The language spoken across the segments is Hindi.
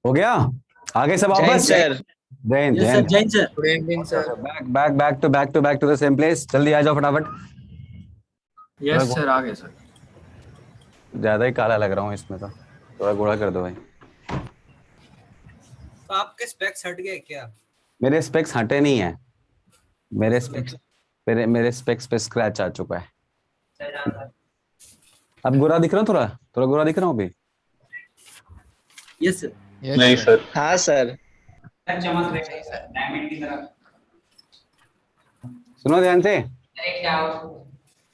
हो गया। आगे सब जैन वापस। Sir. Jain yes sir, Jain Jain sir. Good evening sir. Back back back to the same place. जल्दी आ जाओ फटाफट। थोड़ा यस सर, आ गए सर। ज्यादा ही काला लग रहा हूँ इसमें तो, थोड़ा गोरा कर दो भाई। तो आपके स्पेक्स हट गए क्या? मेरे स्पेक्स हटे नहीं है। मेरे स्पेक्स मेरे स्पेक्स पे स्क्रैच आ चुका है। अब गोरा दिख रहा हूँ, थोड़ा थोड़ा गोरा दिख रहा हूँ अभी। Yes sir. नहीं सर। हाँ सर। चमक रहे हैं डायमंड की तरह। सुनो ध्यान से। अरे डाउट।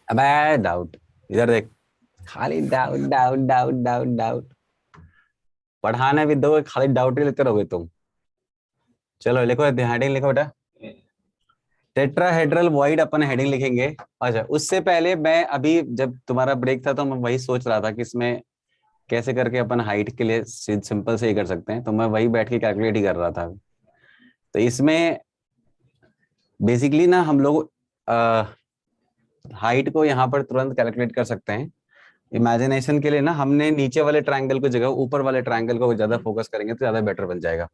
अबे डाउट, इधर देख। खाली doubt doubt doubt doubt doubt. पढ़ाने भी दो, खाली डाउट ही लेते रहोगे तुम। चलो लिखो, हेडिंग लिखो बेटा। टेट्राहेड्रल वॉइड अपन हेडिंग लिखेंगे। अच्छा, उससे पहले मैं अभी जब तुम्हारा ब्रेक था तो मैं वही सोच रहा था कि इसमें कैसे करके अपन हाइट के लिए सिंपल से ही कर सकते हैं, तो मैं वही बैठ के कैलकुलेट ही कर रहा था। तो इसमें बेसिकली ना हम लोग हाइट को यहाँ पर तुरंत कैलकुलेट कर सकते हैं। इमेजिनेशन के लिए ना हमने नीचे वाले ट्रायंगल को जगह ऊपर वाले ट्रायंगल को ज्यादा फोकस करेंगे तो ज्यादा बेटर बन जाएगा।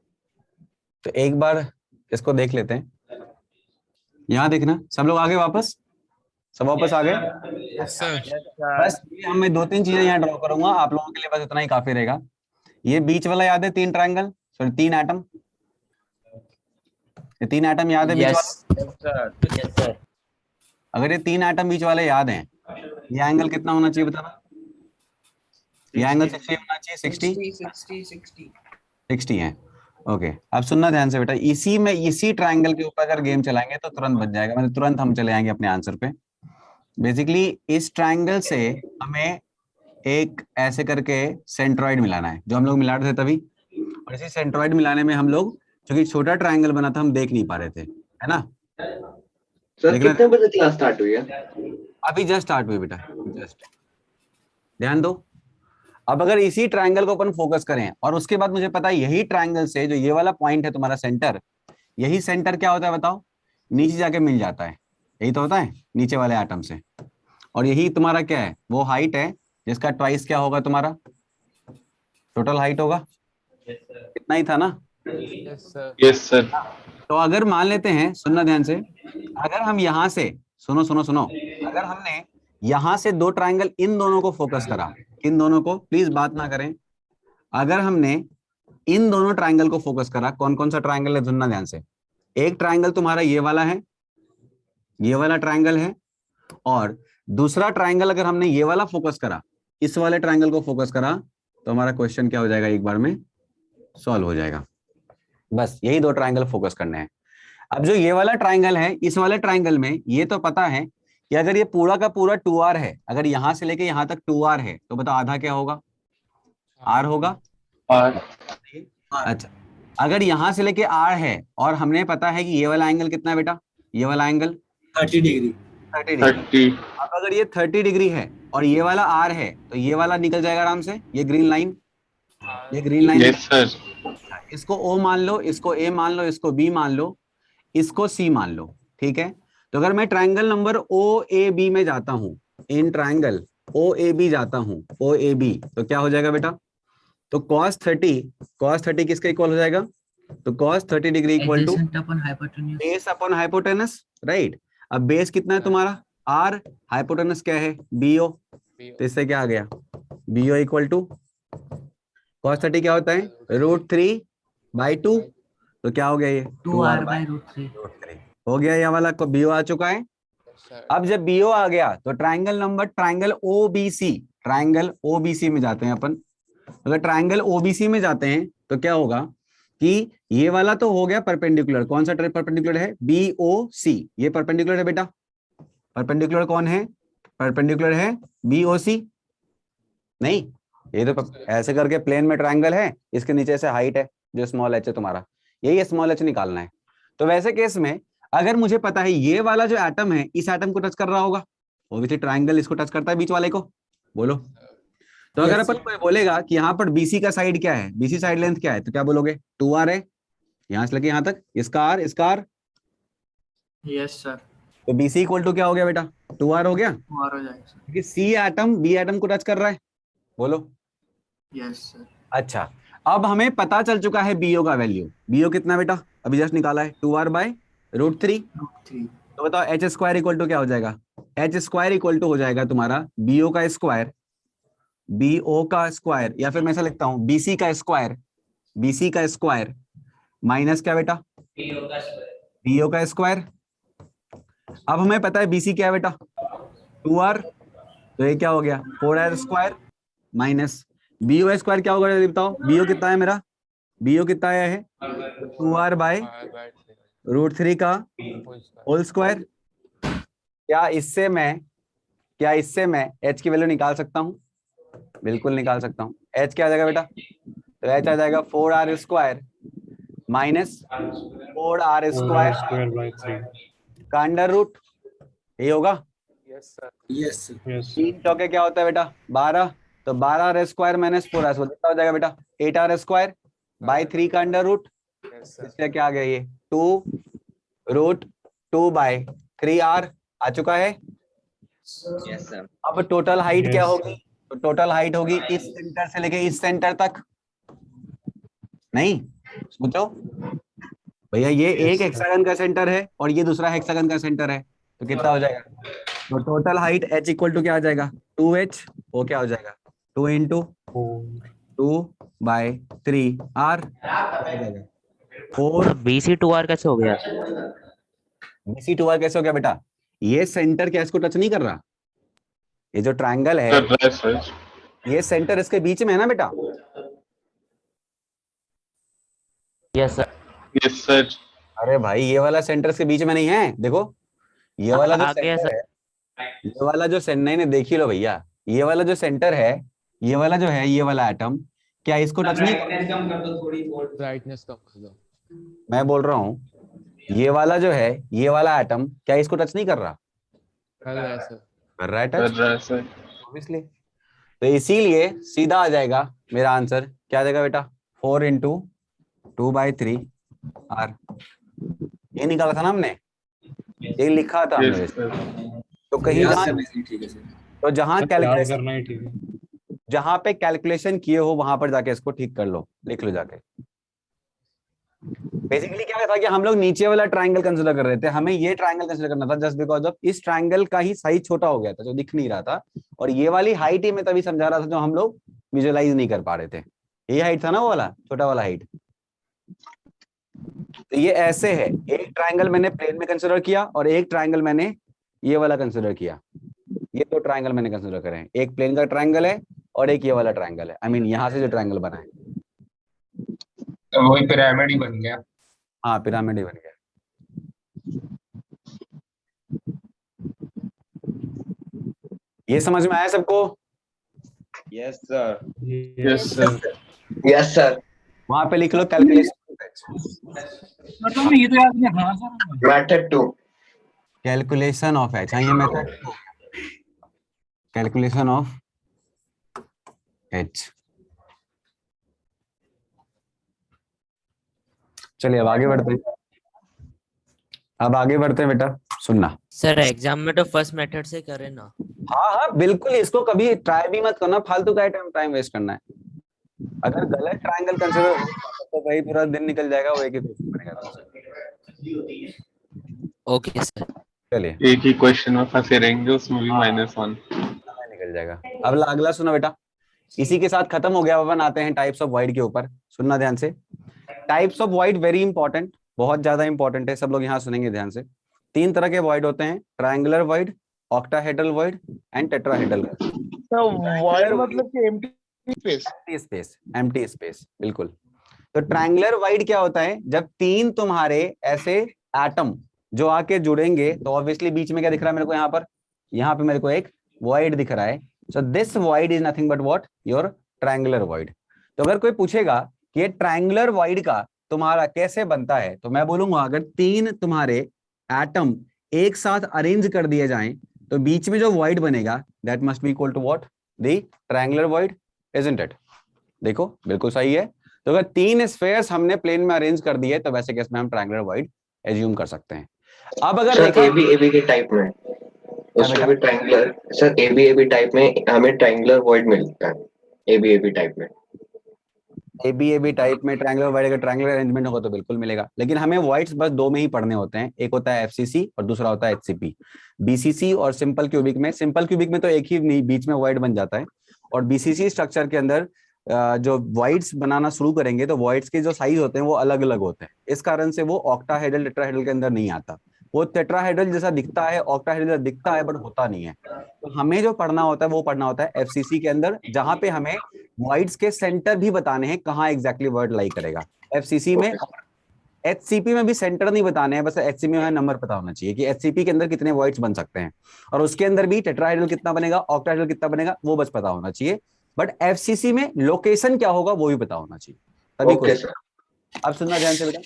तो एक बार इसको देख लेते हैं। यहाँ देखना, सब लोग आगे वापस, सब वापस आ गए। Yes sir. बस ये हम मैं दो तीन चीजें यहाँ ड्रॉ करूंगा, आप लोगों के लिए बस इतना ही काफी रहेगा। ये बीच वाला याद है, तीन ट्रायंगल, सॉरी तीन एटम। ये तीन एटम याद है बीच यस वाला? Yes sir. अगर ये तीन एटम बीच वाले याद हैं, ये एंगल कितना होना चाहिए बताना? ये एंगल 60 होना चाहिए। 60 है। ओके, अब सुनना ध्यान से बेटा। इसी में इसी ट्रायंगल के ऊपर अगर गेम चलाएंगे तो तुरंत बच जाएगा, मतलब तुरंत हम चले आएंगे अपने आंसर पे। बेसिकली इस ट्रायंगल से हमें एक ऐसे करके सेंट्रॉइड मिलाना है, जो हम लोग मिला रहे थे तभी। और इसी सेंट्रॉइड मिलाने में हम लोग, क्योंकि छोटा ट्रायंगल बना था, हम देख नहीं पा रहे थे, है ना? सर देखना, कितने बजे क्लास स्टार्ट हुई है? अभी जस्ट स्टार्ट हुई बेटा, जस्ट। ध्यान दो। अब अगर इसी ट्रायंगल को अपन फोकस करें और उसके बाद मुझे पता है यही ट्रायंगल से जो ये वाला पॉइंट है तुम्हारा सेंटर, यही सेंटर क्या होता है बताओ? नीचे जाके मिल जाता है। यही तो होता है नीचे वाले एटम से। और यही तुम्हारा क्या है? वो हाइट है जिसका ट्वाइस क्या होगा तुम्हारा? टोटल हाइट होगा। इतना ही था ना? Yes sir. तो अगर मान लेते हैं, सुनना ध्यान से, अगर हम यहां से, सुनो सुनो सुनो, अगर हमने यहां से दो ट्रायंगल इन दोनों को फोकस करा, इन दोनों को, प्लीज बात ना करें, अगर हमने इन दोनों ट्रायंगल को फोकस करा, कौन कौन सा ट्रायंगल है सुनना ध्यान से। एक ट्रायंगल तुम्हारा ये वाला है, ये वाला ट्रायंगल है। और दूसरा ट्रायंगल अगर हमने ये वाला फोकस करा, इस वाले ट्रायंगल को फोकस करा, तो हमारा क्वेश्चन क्या हो जाएगा? एक बार में सॉल्व हो जाएगा। बस यही दो ट्रायंगल फोकस करने हैं। अब जो ये वाला ट्रायंगल है, इस वाले ट्रायंगल में ये तो पता है कि अगर ये पूरा का पूरा 2r है, अगर यहां से लेके यहां तक 2r है, तो बताओ आधा क्या होगा? r होगा। और अच्छा, अगर यहां से लेके r है और हमने पता है कि ये वाला एंगल कितना है बेटा? ये वाला एंगल 30 डिग्री। 30 डिग्री। 30। अब अगर ये 30 डिग्री है और ये वाला r है, तो ये वाला निकल जाएगा आराम से, ये ग्रीन लाइन, ये ग्रीन लाइन। Yes sir. इसको o मान लो, इसको a मान लो, इसको b मान लो, इसको c मान लो। ठीक है, तो अगर मैं triangle number O A B में जाता हूं, in triangle O A B जाता हूं, ओ ए बी, तो क्या हो जाएगा बेटा? तो cos 30 किसका इक्वल हो जाएगा? तो cos 30 degree equal to adjacent upon hypotenuse. Base upon hypotenuse, right. अब बेस कितना है तुम्हारा? r, हाइपोटेनस क्या है? bo। तो इससे क्या आ गया? bo इक्वल टू cos 30 क्या होता है? √3/2। तो क्या हो गया ये? 2r/√3। √3 हो गया। ये वाला को बीओ आ चुका है। अब जब बीओ आ गया तो ट्रायंगल ओबीसी, ट्रायंगल ओबीसी में जाते हैं अपन। अगर ट्रायंगल ओबीसी में जाते हैं तो क्या होगा कि ये वाला तो हो गया परपेंडिकुलर। कौन सा परपेंडिकुलर है? बीओसी। ये परपेंडिकुलर है बेटा। परपेंडिकुलर कौन है? परपेंडिकुलर है बीओसी। नहीं, ये तो ऐसे करके प्लेन में ट्रायंगल है, इसके नीचे से हाइट है जो स्मॉल एच है तुम्हारा, यही स्मॉल एच निकालना है। तो वैसे केस में अगर मुझे पता है ये वाला जो एटम है इस एटम को टच कर रहा होगा, ऑब्वियसली ट्रायंगल इसको टच करता है, बीच वाले को। बोलो। तो अगर अपन कोई बोलेगा कि यहाँ पर बीसी का साइड क्या है, बीसी साइड लेंथ क्या है, तो क्या बोलोगे? 2r है, यहां से लेके यहां तक, इसका r, इसका r। Yes sir. तो बीसी इक्वल टू क्या हो गया बेटा? 2r हो गया, 2r हो जाएगा सर। क्योंकि सी एटम बी एटम को टच कर रहा है। बोलो। Yes sir. अच्छा, अब हमें पता चल चुका है बीओ का वैल्यू। बीओ कितना बेटा? अभी जस्ट निकाला है, 2r/√3। तो बताओ एच स्क्वायर इक्वल टू क्या हो जाएगा? एच स्क्वायर इक्वल टू हो जाएगा तुम्हारा बीओ का स्क्वायर, बीओ का स्क्वायर, या फिर मैं ऐसा लिखता हूं बीसी का स्क्वायर, बीसी का स्क्वायर माइनस क्या बेटा? बीओ का स्क्वायर। अब हमें पता है बीसी क्या है बेटा? 2r, तो ये क्या हो गया? 4r square minus BO square क्या होगा बताओ? बीओ कितना है मेरा? बीओ कितना आया है? 2r/√3 का होल स्क्वायर। क्या इससे मैं h की वैल्यू निकाल सकता हूं? बिल्कुल निकाल सकता हूं। h क्या आ जाएगा बेटा? तो h आ जाएगा 4r square minus 4r square का अंडर रूट, ये होगा। Yes sir. यस 3 चौके क्या होता है बेटा? 12, तो 12r स्क्वायर माइनस 4r कितना हो जाएगा बेटा? 8r स्क्वायर बाई 3 का अंडर रूट। इसलिए क्या आ गया ये? 2√2/3r आ चुका है। Yes sir. अब टोटल हाइट क्या होगी? तो टोटल हाइट होगी इस सेंटर से लेके इस सेंटर तक। नहीं सोचो भैया, ये एक हेक्सागन का सेंटर है और ये दूसरा हेक्सागन का सेंटर है, तो कितना हो जाएगा? तो total height h equal to क्या आ जाएगा? 2h। वो क्या हो जाएगा? 2 × 2/3r 4। BC2R कैसे हो गया? BC2r कैसे हो गया बेटा? ये सेंटर क्या इसको टच नहीं कर रहा? ये जो ट्रायंगल है ये सेंटर इसके बीच में है ना बेटा? Yes sir. Yes sir. अरे भाई ये वाला सेंटर इसके बीच में नहीं है, देखो ये वाला जो आ गया सेंटर है, ये वाला जो सेंटर, नहीं देख ही लो भैया, ये वाला जो सेंटर है, ये वाला जो है, ये वाला एटम क्या इसको टच नहीं? कम कर दो थोड़ी, ब्राइटनेस कम कर दो। मैं बोल रहा हूँ ये वाला जो है, ये वाला एटम क्या इसको टच नहीं कर रहा? कर रहा है सर। कर रहा है टच ऑब्वियसली। तो इसीलिए सीधा आ जाएगा मेरा आंसर, क्या आ जाएगा बेटा? 4 × 2/3r। ये निकाला था ना हमने, ये लिखा था हमने। तो कहीं तो जहां पे कैलकुलेशन किए हो वहां पर जाके इसको ठीक कर लो, लिख लो जाके। बेसिकली क्या था कि हम लोग नीचे वाला ट्रायंगल कंसीडर कर रहे थे, हमें ये ट्रायंगल कंसीडर करना था जस्ट बिकॉज ऑफ इस ट्रायंगल का ही साइज छोटा हो गया था जो दिख नहीं रहा था, और ये वाली हाइट ही मैं तभी समझा रहा था जो हम लोग विजुअलाइज नहीं कर पा रहे थे। ये हाइट था ना वो वाला छोटा वाला हाइट। तो ये ऐसे है, एक ट्रायंगल मैंने प्लेन में कंसीडर किया और एक ट्रायंगल मैंने ये वाला कंसीडर किया। ये दो ट्रायंगल मैंने कंसीडर करे हैं, एक प्लेन का ट्रायंगल है और एक ये वाला ट्रायंगल है। आई मीन यहाँ से जो ट्रायंगल बना है वही पिरामिड ही बन गया। हाँ पिरामिड ही बन गया। ये समझ में आया सबको? Yes sir. Yes sir. Yes sir. वहां पे लिख लो कैलकुलेशन ये तो याद नहीं। हाँ sir. Method 2। Calculation of H. हाँ ये मेथड कैलकुलेशन ऑफ एच। चलिए अब आगे बढ़ते हैं। बेटा सुनना। सर एग्जाम में तो फर्स्ट मेथड से करें ना। हाँ हाँ बिल्कुल, इसको कभी ट्राई भी मत करना, फालतू का टाइम वेस्ट करना है। अगर गलत ट्रायंगल कंसीडर हो तो वही पूरा दिन निकल जाएगा, वो एक ही क्वेश्चन बनेगा। Okay sir. चलिए एक ही क्वेश्चन में फंसे रहेंगे, उसमें भी -1 निकल जाएगा। अब अगला सुनो बेटा, इसी के साथ खत्म हो गया। अपन आते हैं टाइप्स ऑफ वॉइड के ऊपर। सुनना ध्यान से, types of void very important, बहुत ज्यादा इंपॉर्टेंट है। सब लोग यहाँ सुनेंगे ध्यान से। 3 तरह के वॉइड होते हैं, triangular void, octahedral void and tetrahedral. Void मतलब कि एम्प्टी स्पेस बिल्कुल। तो ट्रायंगुलर वॉइड क्या होता है? जब 3 तुम्हारे ऐसे एटम जो आके जुड़ेंगे, तो ऑब्वियसली बीच में क्या दिख रहा है मेरे को? यहाँ पे मेरे को एक वॉइड दिख रहा है। So this void is nothing but what? Your triangular void. तो अगर कोई पूछेगा कि ये ट्रायंगुलर वॉइड का तुम्हारा कैसे बनता है, तो मैं बोलूंगा अगर 3 तुम्हारे एटम एक साथ अरेंज कर दिए जाएं तो बीच में जो वॉइड बनेगा that must be equal to what? The triangular void, isn't it? देखो बिल्कुल सही है। तो अगर 3 स्फेयर्स हमने प्लेन में अरेंज कर दिए तो वैसे केस में हम ट्रायंगुलर वॉइड एज्यूम कर सकते हैं। अब अगर देखा एबी के टाइप में उसमें भी ट्रायंगुलर, सर एबी टाइप में हमें ट्रायंगुलर वॉइड मिलता है। एबी टाइप में ए बी टाइप में ट्रायंगुलर वाइड अगर ट्रायंगुलर अरेंजमेंट होगा तो बिल्कुल मिलेगा, लेकिन हमें वॉइड्स बस दो में ही पढ़ने होते हैं, एक होता है एफसीसी और दूसरा होता है एचसीपी। बीसीसी और सिंपल क्यूबिक में तो एक ही नहीं, बीच में वॉइड बन जाता है। और बीसीसी स्ट्रक्चर के अंदर जो वॉइड्स बनाना शुरू करेंगे तो वॉइड्स के जो साइज होते हैं वो अलग अलग होते हैं, इस कारण से वो ऑक्टाहेड्रल टेट्राहेड्रल के अंदर नहीं आता। वो टेट्राहेड्रल जैसा दिखता है, ऑक्टाहेड्रल जैसा दिखता है, बट होता नहीं है। तो हमें जो पढ़ना होता है वो पढ़ना होता है एफसीसी के अंदर, जहां पे हमें वॉइड्स के सेंटर भी बताने हैं, कहाँ एग्जैक्टली वर्ड लाई करेगा एफसीसी में। एचसीपी में भी सेंटर नहीं बताने हैं, बस एचसीपी में नंबर पता होना चाहिए कि एचसीपी के अंदर कितने वॉइड्स बन सकते हैं, और उसके अंदर भी टेट्राहेड्रल कितना बनेगा, ऑक्टाहेड्रल कितना बनेगा, वो बस पता होना चाहिए। बट एफसीसी में लोकेशन क्या होगा वो भी पता होना चाहिए, तभी ओके सर। अब सुनना ध्यान से बेटा।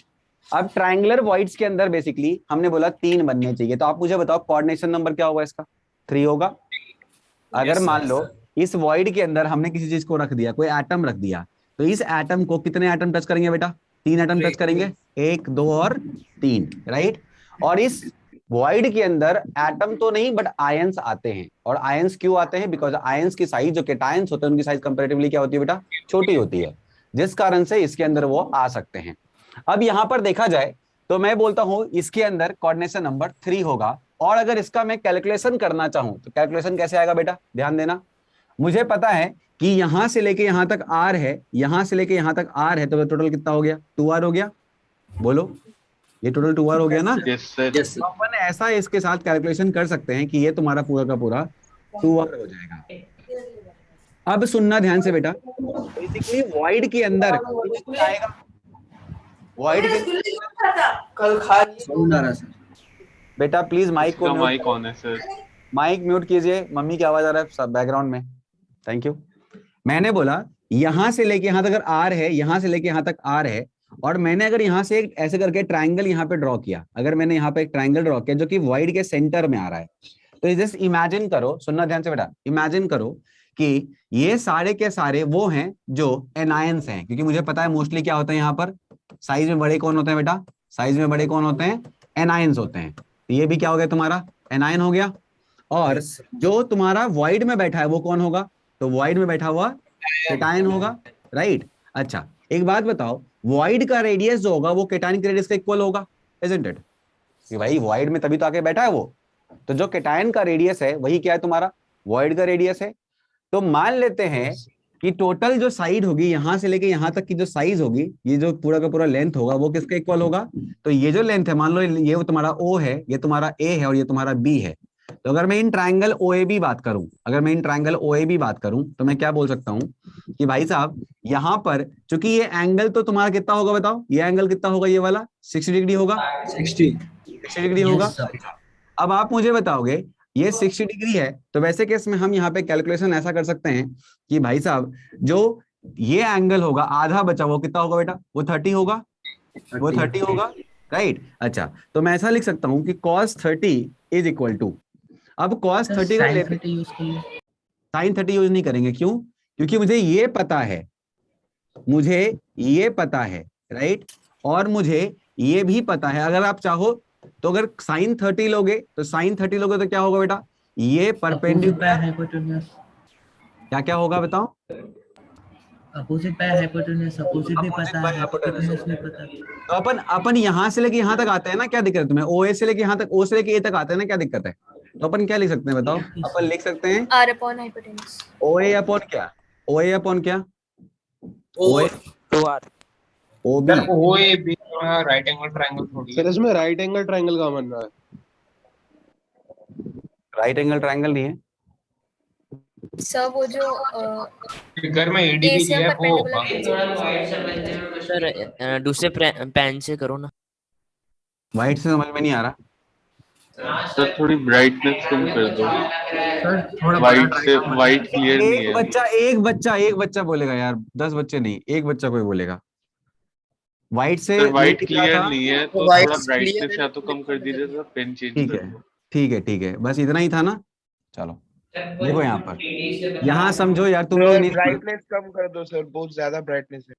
अब ट्रायंगुलर वॉइड्स के अंदर बेसिकली हमने बोला 3 बनने चाहिए, तो आप मुझे बताओ कोऑर्डिनेशन नंबर क्या होगा इसका? 3 होगा। अगर मान लो इस वॉइड के अंदर हमने किसी चीज को रख दिया, कोई एटम रख दिया, तो इस एटम को कितने एटम टच करेंगे बेटा? 3 एटम टच करेंगे, 1 2 और 3, राइट। और इस वॉइड के अंदर एटम तो नहीं बट आयंस आते हैं, और आयंस क्यों आते हैं? बिकॉज आयंस की साइज, जो केटायंस होते हैं उनकी साइज कंपैरेटिवली क्या होती है बेटा? छोटी होती है, जिस कारण से इसके अंदर वो आ सकते हैं। अब यहां पर देखा जाए तो मैं बोलता हूं इसके अंदर कोऑर्डिनेशन नंबर 3 होगा, और अगर इसका मैं कैलकुलेशन करना चाहूं तो कैलकुलेशन कैसे आएगा बेटा? ध्यान देना। मुझे पता है कि यहां से लेके यहां तक आर है, यहां से लेके यहां तक आर है, तो टोटल कितना हो गया? 2r हो गया। बोलो, ये टोटल 2r हो गया ना? Yes sir. तो अपन ऐसा इसके साथ कैलकुलेशन कर सकते हैं कि ये तुम्हारा पूरा का पूरा 2r हो जाएगा। अब सुनना ध्यान से बेटा, बेसिकली वॉइड के अंदर कुछ आएगा, वॉइड के कल खा साउंड आ रहा है सर। बेटा प्लीज माइक को माइक ऑन है सर। माइक म्यूट कीजिए, मम्मी की आवाज आ रहा है सब बैकग्राउंड में। Thank you. मैंने बोला यहां से लेके यहां तक अगर आर है, यहां से लेके यहां तक आर है, और मैंने अगर यहां से एक ऐसे करके ट्रायंगल यहां पे ड्रॉ किया, अगर मैंने यहां पे एक ट्रायंगल ड्रॉ किया जो कि वॉइड के सेंटर में आ रहा है, तो जस्ट इमेजिन करो, सुनना ध्यान से बेटा, इमेजिन करो कि ये सारे के सारे वो हैं जो एनायंस हैं, क्योंकि मुझे पता है मोस्टली क्या होता है यहाँ पर, साइज में बड़े कौन होते हैं बेटा? साइज में बड़े कौन होते हैं? एनायंस होते हैं। तो ये भी क्या हो गया तुम्हारा? एनायन हो गया। और जो तुम्हारा वॉइड में बैठा है वो कौन होगा? तो वॉइड में बैठा हुआ केटायन होगा, राइट। अच्छा एक बात बताओ, वॉइड का रेडियस जो होगा वो केटायन के रेडियस का इक्वल होगा, इजंट इट? कि भाई वॉइड में तभी तो आके बैठा है वो, तो जो केटायन का रेडियस है वही क्या है तुम्हारा? वॉइड का रेडियस है। तो मान लेते हैं कि टोटल जो साइड होगी यहां से लेके यहां तक की जो साइज होगी, ये जो पूरा का पूरा लेंथ होगा वो किसके इक्वल होगा? तो ये जो लेंथ है, मान लो ये वो तुम्हारा O है, ये तुम्हारा A है और ये तुम्हारा B है। तो अगर मैं इन ट्रायंगल OAB बात करूं, अगर मैं इन ट्रायंगल OAB बात करूं तो मैं क्या बोल सकता हूं कि भाई साहब यहां पर चूंकि ये एंगल तो तुम्हारा कितना होगा बताओ? ये एंगल कितना होगा? ये वाला 60 डिग्री होगा, 60 डिग्री होगा। अब आप मुझे बताओगे ये 60 डिग्री है, तो वैसे केस में हम यहाँ पे कैलकुलेशन ऐसा कर सकते हैं कि भाई साहब जो ये एंगल होगा आधा बचा वो कितना होगा बेटा? वो 30 होगा, वो 30 होगा, राइट। अच्छा तो मैं ऐसा लिख सकता हूं कि cos 30 इज इक्वल टू, अब cos 30 का लेते यूज कर लो। sin 30 यूज नहीं करेंगे, क्यों? क्योंकि मुझे ये पता है, मुझे ये पता है, राइट, और मुझे ये भी पता है अगर आप चाहो तो अगर sin 30 लोगे तो क्या होगा बेटा? ये परपेंडिकुलर हाइपोटेन्यूज, क्या क्या होगा बताओ? अपोजिट बाय हाइपोटेन्यूज, अपोजिट भी पता है, हाइपोटेन्यूज भी पता है। तो अपन यहां से लेके यहां तक आते हैं ना, क्या दिक्कत है तुम्हें? OA से लेके यहां तक, O से लेके A तक आते हैं ना, क्या दिक्कत है? तो अपन क्या लिख सकते हैं बताओ? अपन लिख सकते हैं R upon hypotenuse. OA upon क्या? OA अपॉन क्या? OA 2r OB। OAB right angle triangle थोड़ी सर इसमें राइट एंगल ट्रायंगल का बन रहा है। राइट एंगल ट्रायंगल नहीं है सर वो जो फिगर में ADB A से लिया है वो होगा। perpendicular सर दूसरे पेन से करो ना। व्हाइट से समझ में नहीं आ रहा। सर थोड़ी ब्राइटनेस कम कर दो। सर थोड़ा वाइट से वाइट क्लियर नहीं है। एक बच्चा बोलेगा यार, 10 बच्चे नहीं, एक बच्चा कोई बोलेगा। व्हाइट से सर वाइट दिख रहा क्लियर था। नहीं है तो White थोड़ा clear ब्राइटनेस या तो कम कर दीजिए सर, पेन चेंज ठीक कर है दो। ठीक है बस इतना ही था ना। चलो देखो यहाँ पर, यहाँ समझो यार तुम लोग नहीं, ब्राइटनेस कम कर दो सर, बहुत ज्यादा ब्राइटनेस है।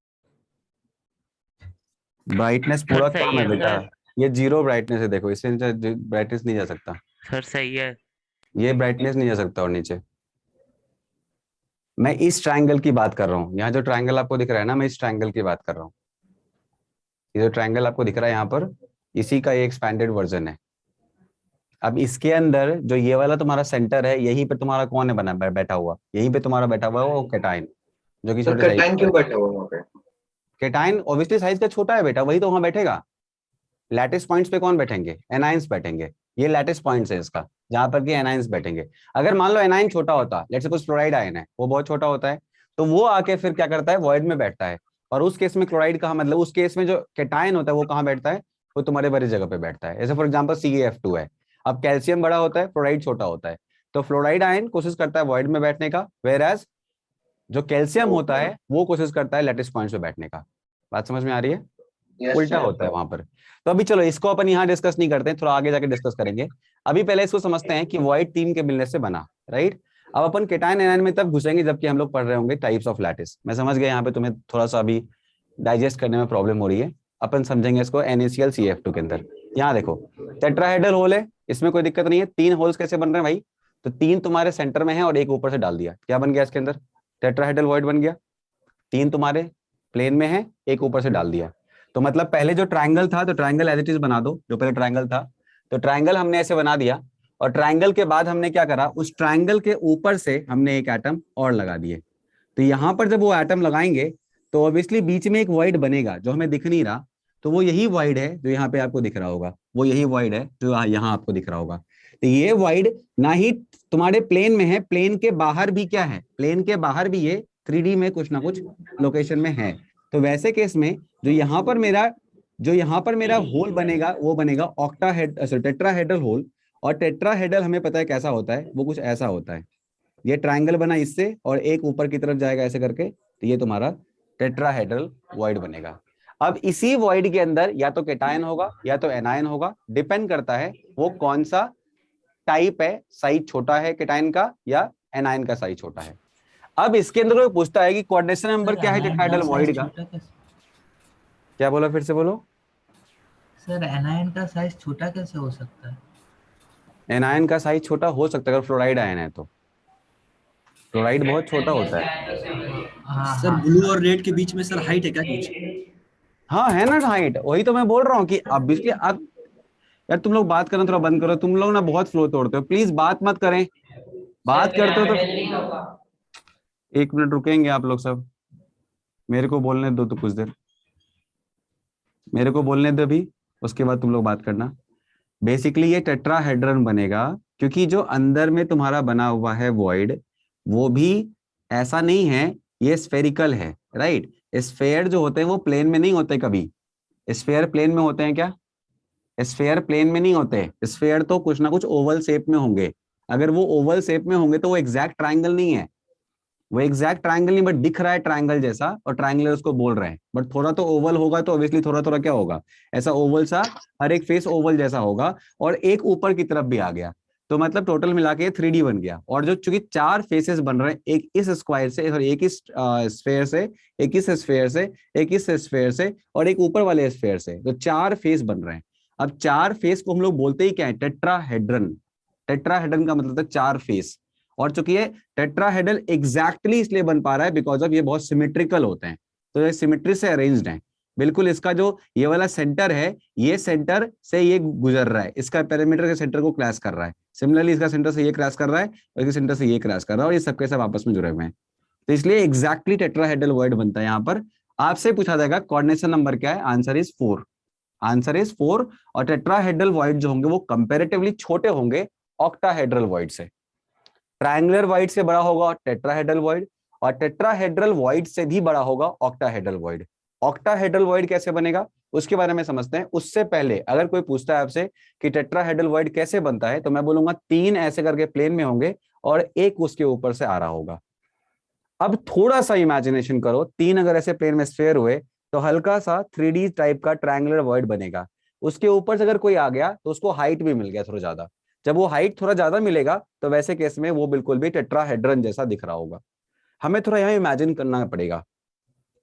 ब्राइटनेस पूरा सर, सही कम है है बेटा, सर। ये 0 ब्राइटनेस है, देखो इससे नीचे ब्राइटनेस नहीं जा सकता, सर सही है। ये ब्राइटनेस नहीं जा सकता और नीचे। मैं इस ट्रायंगल की बात कर रहा हूँ। यहाँ जो ट्रायंगल आपको दिख रहा है ना, मैं इस ट्रायंगल की बात कर रहा हूँ। ये जो ट्रायंगल आपको दिख रहा है यहाँ पर, इसी का ये एक्सपैंडेड वर्जन है। अब इसके अंदर जो ये वाला तुम्हारा सेंटर है, यहीं पे तुम्हारा कौन है बना बैठा हुआ, यहीं पे तुम्हारा बैठा हुआ है वो कैटाइन, जो कि सर छोटे कैटाइन साइज क्यों बैठा हुआ वहाँ पे? कैटाइन ऑब्वियसली साइज का छोटा है बेटा, वही तो वहां बैठेगा। लैटिस पॉइंट्स पे कौन बैठेंगे? एनाइंस बैठेंगे। ये लैटिस पॉइंट्स है इसका, जहां पर कि एनाइंस बैठेंगे। अगर मान लो एनाइन छोटा होता, लेट्स सपोज फ्लोराइड आयन है, वो बहुत छोटा होता है, तो वो आके फिर क्या करता है, वॉइड में बैठता है। और उस केस में क्लोराइड कहाँ, मतलब उस केस में जो कैटायन होता है वो कहाँ बैठता है, वो तुम्हारे बड़ी जगह पे बैठता है। जैसे फॉर एग्जाम्पल CaF2 है। अब कैल्शियम बड़ा होता है, फ्लोराइड छोटा होता है, तो फ्लोराइड आयन कोशिश करता है वॉइड में बैठने का, वेयर एज जो कैल्शियम होता है वो कोशिश करता है लैटिस पॉइंट्स पे बैठने का। बात समझ में आ रही है? Yes, उल्टा sir. होता है वहां पर। तो अभी चलो इसको अपन यहाँ डिस्कस नहीं करते हैं, थोड़ा आगे जाके डिस्कस करेंगे। अभी पहले इसको समझते हैं कि वॉइड 3 के मिलने से बना, राइट। अब अपन केटायन एनायन में तब घुसेंगे जबकि हम लोग पढ़ रहे होंगे टाइप्स ऑफ लैटिस। मैं समझ गया यहाँ पे तुम्हें थोड़ा सा अभी डाइजेस्ट करने में प्रॉब्लम हो रही है। अपन समझेंगे इसको NaCl CF2 के अंदर। यहाँ देखो टेट्राहेड्रल होल है, इसमें कोई दिक्कत नहीं है। 3 होल्स कैसे बन रहे हैं भाई, तो 3 तुम्हारे सेंटर में है और एक ऊपर से डाल दिया, क्या बन गया इसके अंदर, टेट्राहेड्रल वॉइड बन गया। 3 तुम्हारे प्लेन में है, एक ऊपर से डाल दिया। तो मतलब पहले जो ट्रायंगल था, तो ट्रायंगल एज इट इज बना दो। जो पहले ट्रायंगल था, तो ट्रायंगल हमने ऐसे बना दिया, और ट्रायंगल के बाद हमने क्या करा, उस ट्रायंगल के ऊपर से हमने एक एटम और लगा दिए। तो यहां पर जब वो एटम लगाएंगे तो ऑब्वियसली बीच में एक वॉइड बनेगा, जो हमें दिख नहीं रहा। तो वो यही वॉइड है जो यहाँ पे आपको दिख रहा होगा, वो यही वॉइड है जो यहाँ आपको दिख रहा होगा। तो ये वॉइड ना ही तुम्हारे प्लेन में है, प्लेन के बाहर भी क्या है, प्लेन के बाहर भी ये 3D में कुछ ना कुछ लोकेशन में है। तो वैसे केस में जो यहाँ पर मेरा होल बनेगा, वो बनेगा टेट्राहेड्रल होल। और टेट्राहेड्रल हमें पता है कैसा होता है, वो कुछ ऐसा होता है। ये ट्रायंगल बना इससे और एक ऊपर की तरफ जाएगा ऐसे करके, तो ये तुम्हारा टेट्राहेड्रल वॉइड बनेगा। अब इसी वॉइड के अंदर या तो कैटायन होगा या तो एनायन होगा, डिपेंड करता है वो कौन सा टाइप है, साइज छोटा है कैटायन का या एनायन का साइज छोटा है। अब इसके अंदर कोई पूछता है कि कोऑर्डिनेशन नंबर क्या है टेट्राहेड्रल वॉइड का, क्या बोला, फिर से बोलो। सर एनायन का साइज छोटा कैसे हो सकता है? एनायन का साइज छोटा हो सकता है अगर फ्लोराइड आयन है तो। फ्लोराइड बहुत छोटा होता है। सर ब्लू और रेड के बीच में सर हाइट है क्या कुछ? हाँ है ना हाइट, वही तो मैं बोल रहा हूँ कि अब इसलिए अब यार तुम लोग बात करना थोड़ा बंद करो, तुम लोग ना बहुत फ्लो तोड़ते हो, प्लीज बात मत करें। बात करते हो तो 1 मिनट रुकेंगे आप लोग सब, मेरे को बोलने दो तो कुछ देर, मेरे को बोलने दो भी, उसके बाद तुम लोग बात करना। बेसिकली ये टेट्राहेड्रन बनेगा क्योंकि जो अंदर में तुम्हारा बना हुआ है वॉइड, वो भी ऐसा नहीं है, ये स्फेरिकल है, राइट। स्फेयर जो होते हैं वो प्लेन में नहीं होते कभी। स्फेयर प्लेन में होते हैं क्या? स्फेयर प्लेन में नहीं होते, स्फेयर तो कुछ ना कुछ ओवल शेप में होंगे। अगर वो ओवल शेप में होंगे तो वो एग्जैक्ट ट्रायंगल नहीं है, वो एग्जैक्ट ट्रायंगल नहीं, बट दिख रहा है ट्रायंगल जैसा, और ट्रायंगल उसको बोल रहे हैं। बट थोड़ा तो ओवल होगा, तो ऑब्वियसली थोड़ा थोड़ा क्या होगा, ऐसा ओवल सा, हर एक फेस ओवल जैसा होगा, और एक ऊपर की तरफ भी आ गया। तो मतलब टोटल मिला के 3D बन गया। और जो चूंकि 4 फेसेस बन रहे हैं, एक इस स्क्वायर से, और एक इस स्फेयर से, एक इस स्फेयर से, एक इस स्फेयर से, और एक ऊपर वाले स्फेयर से, तो 4 फेस बन रहे हैं। अब 4 फेस को हम लोग बोलते ही क्या है, टेट्राहेड्रन। टेट्राहेड्रन का मतलब था 4 फेस। और चूंकि ये टेट्राहेड्रल एग्जैक्टली इसलिए बन पा रहा है बिकॉज ऑफ ये बहुत सिमेट्रिकल होते हैं, तो ये सिमेट्री से अरेंज्ड है बिल्कुल। इसका जो ये वाला सेंटर है, ये सेंटर से ये गुजर रहा है, इसका पैरामीटर के सेंटर को क्रॉस कर रहा है। सिमिलरली इसका सेंटर से ये क्रॉस कर रहा है, और इसके सेंटर से ये क्रॉस कर रहा है, और ये सबके सब आपस में जुड़े हुए हैं। तो इसलिए एग्जैक्टली टेट्राहेड्रल वॉइड बनता है। यहाँ पर आपसे पूछा जाएगा कोऑर्डिनेशन नंबर क्या है, आंसर इज 4। Answer is 4। और टेट्राहेड्रल वॉइड जो होंगे वो कंपैरेटिवली छोटे होंगे ऑक्टाहेड्रल वॉइड से। ट्रायंगुलर वॉइड से बड़ा होगा टेट्राहेड्रल वॉइड, और टेट्राहेड्रल वॉइड से भी बड़ा होगा ऑक्टाहेड्रल वॉइड। ऑक्टाहेड्रल वॉइड कैसे बनेगा उसके बारे में समझते हैं। उससे पहले अगर कोई पूछता है आपसे कि टेट्राहेड्रल वॉइड कैसे बनता है, तो मैं बोलूंगा 3 ऐसे करके प्लेन में होंगे और एक उसके ऊपर से आ रहा होगा। अब थोड़ा सा इमेजिनेशन करो, 3 अगर ऐसे प्लेन में स्फेयर हुए तो हल्का सा 3D टाइप का ट्रायंगुलर वॉइड बनेगा। उसके ऊपर से अगर कोई आ गया तो उसको हाइट भी मिल गया थोड़ा ज्यादा। जब वो हाइट थोड़ा ज्यादा मिलेगा तो वैसे केस में वो बिल्कुल भी टेट्राहेड्रन जैसा दिख रहा होगा। हमें थोड़ा यहाँ इमेजिन करना पड़ेगा,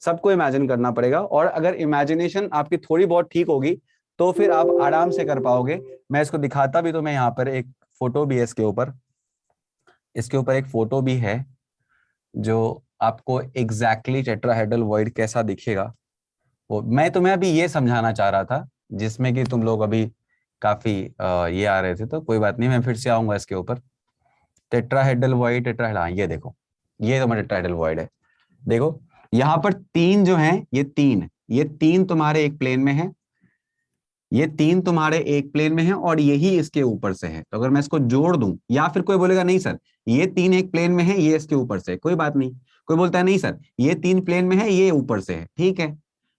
सबको इमेजिन करना पड़ेगा। और अगर इमेजिनेशन आपकी थोड़ी बहुत ठीक होगी तो फिर आप आराम से कर पाओगे। मैं इसको दिखाता भी, तो मैं यहाँ पर एक फोटो भी है इसके ऊपर एक फोटो भी है जो आपको एग्जैक्टली टेट्राहेड्रल वॉइड कैसा दिखेगा, वो मैं तुम्हें अभी ये समझाना चाह रहा था, जिसमें कि तुम लोग अभी काफी ये आ रहे थे, तो कोई बात नहीं, मैं फिर से आऊंगा इसके ऊपर। टेट्राहेड्रल वॉइड, टेट्राहेड्रल, हाँ ये देखो, ये तुम्हारा टेट्राहेड्रल वॉइड है। देखो यहाँ पर तीन जो हैं, ये तीन तुम्हारे एक प्लेन में है, ये तीन तुम्हारे एक प्लेन में है, और यही इसके ऊपर से है। तो अगर मैं इसको जोड़ दूं, या फिर कोई बोलेगा नहीं सर ये तीन एक प्लेन में है, ये इसके ऊपर से है, कोई बात नहीं। कोई बोलता है नहीं सर ये तीन प्लेन में है, ये ऊपर से है, ठीक है,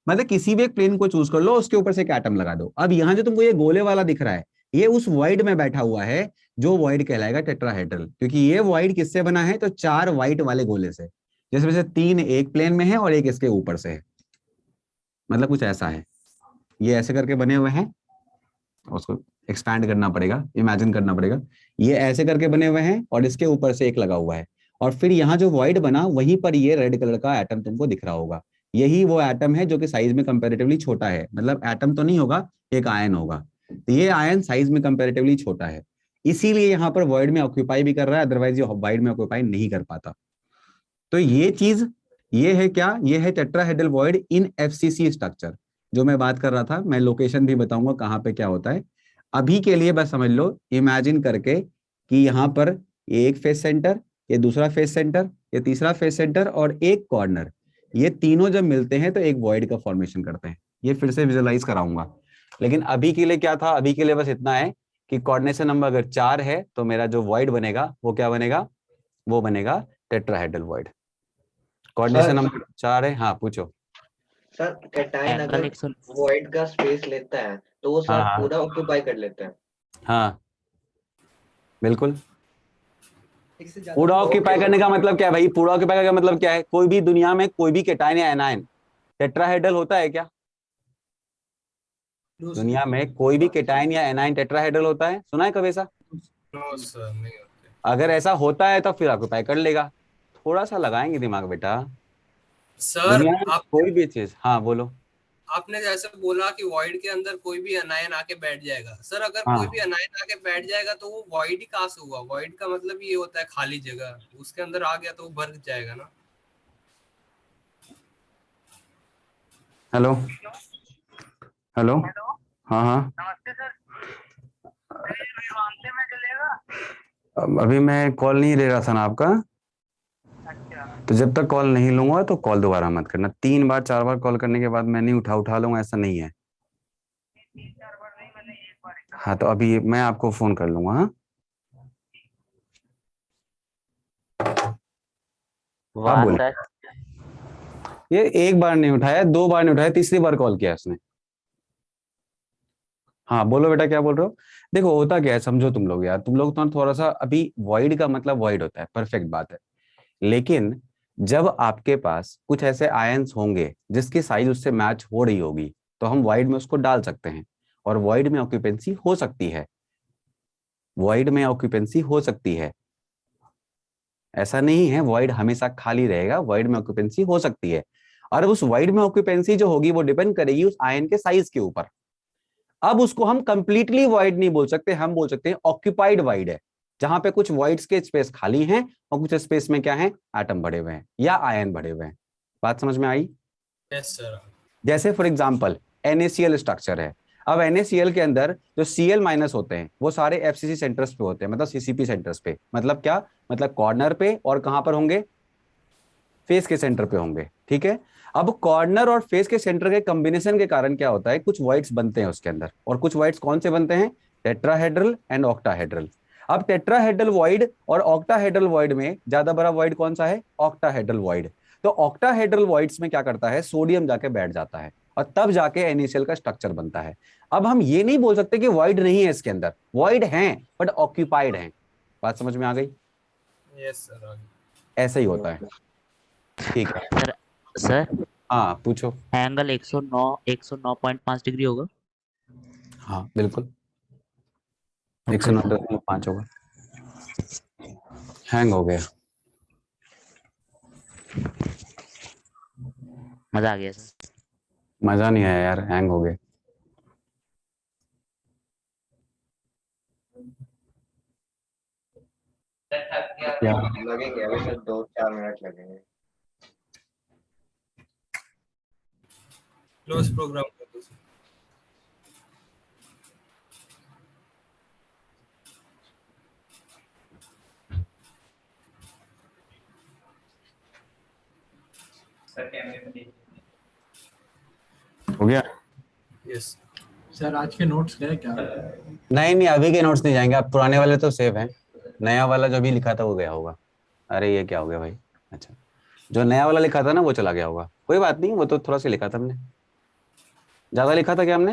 मतलब किसी भी एक प्लेन को चूज कर लो, उसके ऊपर से एक एटम लगा दो। अब यहाँ जो तुमको ये गोले वाला दिख रहा है, ये उस वॉइड में बैठा हुआ है, जो वॉइड कहलाएगा टेट्राहेड्रल, क्योंकि ये वॉइड किससे बना है, तो चार व्हाइट वाले गोले से, जिसमें से तीन एक प्लेन में है और एक इसके ऊपर से है, मतलब कुछ ऐसा है। ये ऐसे करके बने हुए हैं, उसको एक्सपैंड करना पड़ेगा, इमेजिन करना पड़ेगा। ये ऐसे करके बने हुए हैं और इसके ऊपर से एक लगा हुआ है, और फिर यहाँ जो वॉइड बना वहीं पर ये रेड कलर का एटम तुमको दिख रहा होगा, यही वो एटम है जो कि साइज में कंपैरेटिवली छोटा है, मतलब एटम तो नहीं होगा, एक आयन होगा, तो ये आयन साइज में कंपैरेटिवली छोटा है, इसीलिए यहाँ पर वॉइड में ऑक्यूपाई भी कर रहा है, अदरवाइज ये वॉइड में ऑक्यूपाई नहीं कर पाता। तो ये चीज, ये है क्या, ये है टेट्राहेड्रल वॉइड इन एफसीसी स्ट्रक्चर, जो मैं बात कर रहा था। मैं लोकेशन भी बताऊंगा कहाँ पे क्या होता है, अभी के लिए बस समझ लो, इमेजिन करके कि यहाँ पर ये एक फेस सेंटर, ये दूसरा फेस सेंटर, ये तीसरा फेस सेंटर और एक कॉर्नर, ये तीनों जब मिलते हैं तो एक वॉइड का फॉर्मेशन करते हैं। ये फिर से विजुअलाइज कराऊंगा, लेकिन अभी के लिए क्या था, अभी के लिए बस इतना है कि कोऑर्डिनेशन नंबर अगर 4 है तो मेरा जो वॉइड बनेगा वो क्या बनेगा, वो बनेगा टेट्राहेड्रल वॉइड। कोऑर्डिनेशन नंबर 4 है, हाँ पूछो। सर कैटायन अगर वॉइड का स्पेस लेता है तो वो सर हाँ पूरा ऑक्यूपाई कर लेते हैं। हाँ बिल्कुल, पूरा ऑक्यूपाई करने का मतलब क्या है भाई, पूरा ऑक्यूपाई करने का मतलब क्या है, कोई भी दुनिया में कोई भी कैटायन या एनायन टेट्राहेड्रल होता है क्या? दुनिया में कोई भी कैटायन या एनायन टेट्राहेड्रल होता है, सुना है कभी ऐसा? नो सर, नहीं होते। अगर ऐसा होता है तो फिर ऑक्यूपाई कर लेगा, थोड़ा सा लगाएंगे दिमाग बेटा। सर दुनिया में आप कोई भी चीज, हाँ बोलो। आपने जैसे बोला कि वॉइड के अंदर कोई भी अनायन आके बैठ जाएगा, सर अगर हाँ कोई भी अनायन आके बैठ जाएगा तो वो वॉइड ही कहाँ से हुआ? वॉइड का मतलब ये होता है खाली जगह, उसके अंदर आ गया तो वो भर जाएगा ना। हेलो हेलो, हाँ हाँ नमस्ते सर, विवांते में चलेगा? अभी मैं कॉल नहीं ले रहा था ना आपका, अच्छा, तो जब तक कॉल नहीं लूंगा तो कॉल दोबारा मत करना, 3 बार 4 बार कॉल करने के बाद मैं नहीं उठा लूंगा, ऐसा नहीं है। 3-4 बार नहीं, मैंने एक बार ही कहा। हाँ तो अभी मैं आपको फोन कर लूंगा। हाँ आप बोले, ये एक बार नहीं उठाया, 2 बार नहीं उठाया, तीसरी बार कॉल किया इसने। हाँ बोलो बेटा, क्या बोल रहे हो? देखो होता क्या है, समझो तुम लोग यार, तुम लोग तो थोड़ा सा अभी, वॉइड का मतलब वॉइड होता है, परफेक्ट बात है, लेकिन जब आपके पास कुछ ऐसे आयंस होंगे जिसकी साइज उससे मैच हो रही होगी, तो हम वॉइड में उसको डाल सकते हैं, और वॉइड में ऑक्यूपेंसी हो सकती है, वॉइड में ऑक्यूपेंसी हो सकती है, ऐसा नहीं है वॉइड हमेशा खाली रहेगा, वॉइड में ऑक्यूपेंसी हो सकती है, और उस वॉइड में ऑक्यूपेंसी जो होगी वो डिपेंड करेगी उस आयन के साइज के ऊपर। अब उसको हम कंप्लीटली वॉइड नहीं बोल सकते, हम बोल सकते हैं ऑक्यूपाइड वॉइड है, जहां पे कुछ वॉइड्स के स्पेस खाली हैं और कुछ स्पेस में क्या है, एटम भरे हुए हैं या आयन भरे हुए हैं। बात समझ में आई? Yes sir. जैसे फॉर एग्जांपल NaCl स्ट्रक्चर है, अब NaCl के अंदर जो Cl माइनस होते हैं वो सारे FCC सेंटर्स पे होते हैं, मतलब CCP सेंटर्स पे, मतलब क्या, मतलब कॉर्नर पे, और कहां पर होंगे, फेस के सेंटर पे होंगे, ठीक है। अब कॉर्नर और फेस के सेंटर के कॉम्बिनेशन के कारण क्या होता है, कुछ वॉइड्स बनते हैं उसके अंदर, और कुछ वॉइड्स कौन से बनते हैं, टेट्राहेड्रल एंड ऑक्टाहेड्रल। अब टेट्राहेड्रल वॉइड और ऑक्टाहेड्रल वॉइड में ज्यादा बड़ा वॉइड कौन सा है, ऑक्टाहेड्रल वॉइड। तो ऑक्टाहेड्रल वॉइड्स में क्या करता है, सोडियम जाके बैठ जाता है और तब जाके NaCl का स्ट्रक्चर बनता है। अब हम ये नहीं बोल सकते कि वॉइड नहीं है इसके अंदर, वॉइड है बट ऑक्यूपाइड है। बात समझ में आ गई? Yes sir. ऐसा ही होता है, ठीक है सर सर हाँ पूछो। एंगल 109.5 डिग्री होगा? हाँ बिल्कुल 109.5 होगा। हैंग हो गया, मजा आ गया सर। मजा नहीं आया यार, हैंग हो गए। क्या? लगेंगे अभी सर 2-4 मिनट लगेंगे। क्लोज प्रोग्राम कर दो सर। हो गया? यस सर आज के नोट्स गए क्या? नहीं नहीं, अभी के नोट्स नहीं जाएंगे, आप पुराने वाले तो सेव हैं, नया वाला जो भी लिखा था वो गया होगा। अरे ये क्या हो गया भाई? अच्छा, जो नया वाला लिखा था ना वो चला गया होगा, कोई बात नहीं, वो तो थोड़ा सा लिखा था हमने। ज्यादा लिखा था क्या हमने?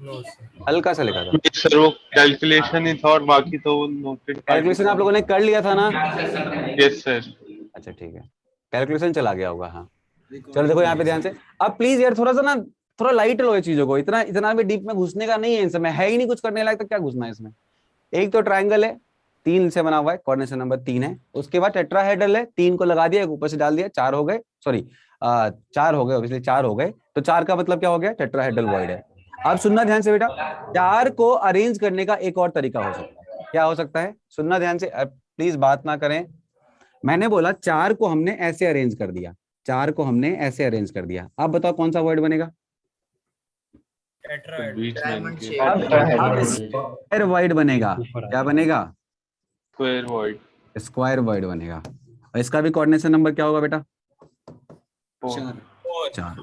No sir. हल्का सा लिखा था। सर वो कैलकुलेशन ही था और बाकी तो वो नोटेड। कैलकुलेशन आप लोगों ने कर लिया था ना? Yes sir. अच्छा ठीक है, कैलकुलेशन चला गया होगा। हाँ चलो देखो यहाँ पे ध्यान से, अब प्लीज यार थोड़ा सा ना, थोड़ा लाइट लो ये चीजों को, इतना इतना भी डीप में घुसने का नहीं है इसमें, है ही नहीं कुछ करने लायक, तो क्या घुसना है इसमें। एक तो ट्राइंगल है, 3 से बना हुआ है, कोऑर्डिनेशन नंबर 3 है। उसके बाद टेट्राहेड्रल है, 3 को लगा दिया, एक ऊपर से डाल दिया, 4 हो गए, सॉरी 4 हो गए, ऑब्वियसली 4 हो गए, तो 4 का मतलब क्या हो गया? टेट्राहेड्रल वॉइड है। अब सुनना ध्यान से बेटा, 4 को अरेंज करने का एक और तरीका हो सकता है। क्या हो सकता है? सुनना ध्यान से, प्लीज बात ना करें। मैंने बोला 4 को हमने ऐसे अरेंज कर दिया, 4 को हमने ऐसे अरेंज कर दिया, अब बताओ कौन सा वर्ड बनेगा? बीच में स्क्वायर वर्ड बनेगा। क्या बनेगा? Square void. स्क्वायर वर्ड बनेगा। और इसका भी कोऑर्डिनेशन नंबर क्या होगा बेटा? 4।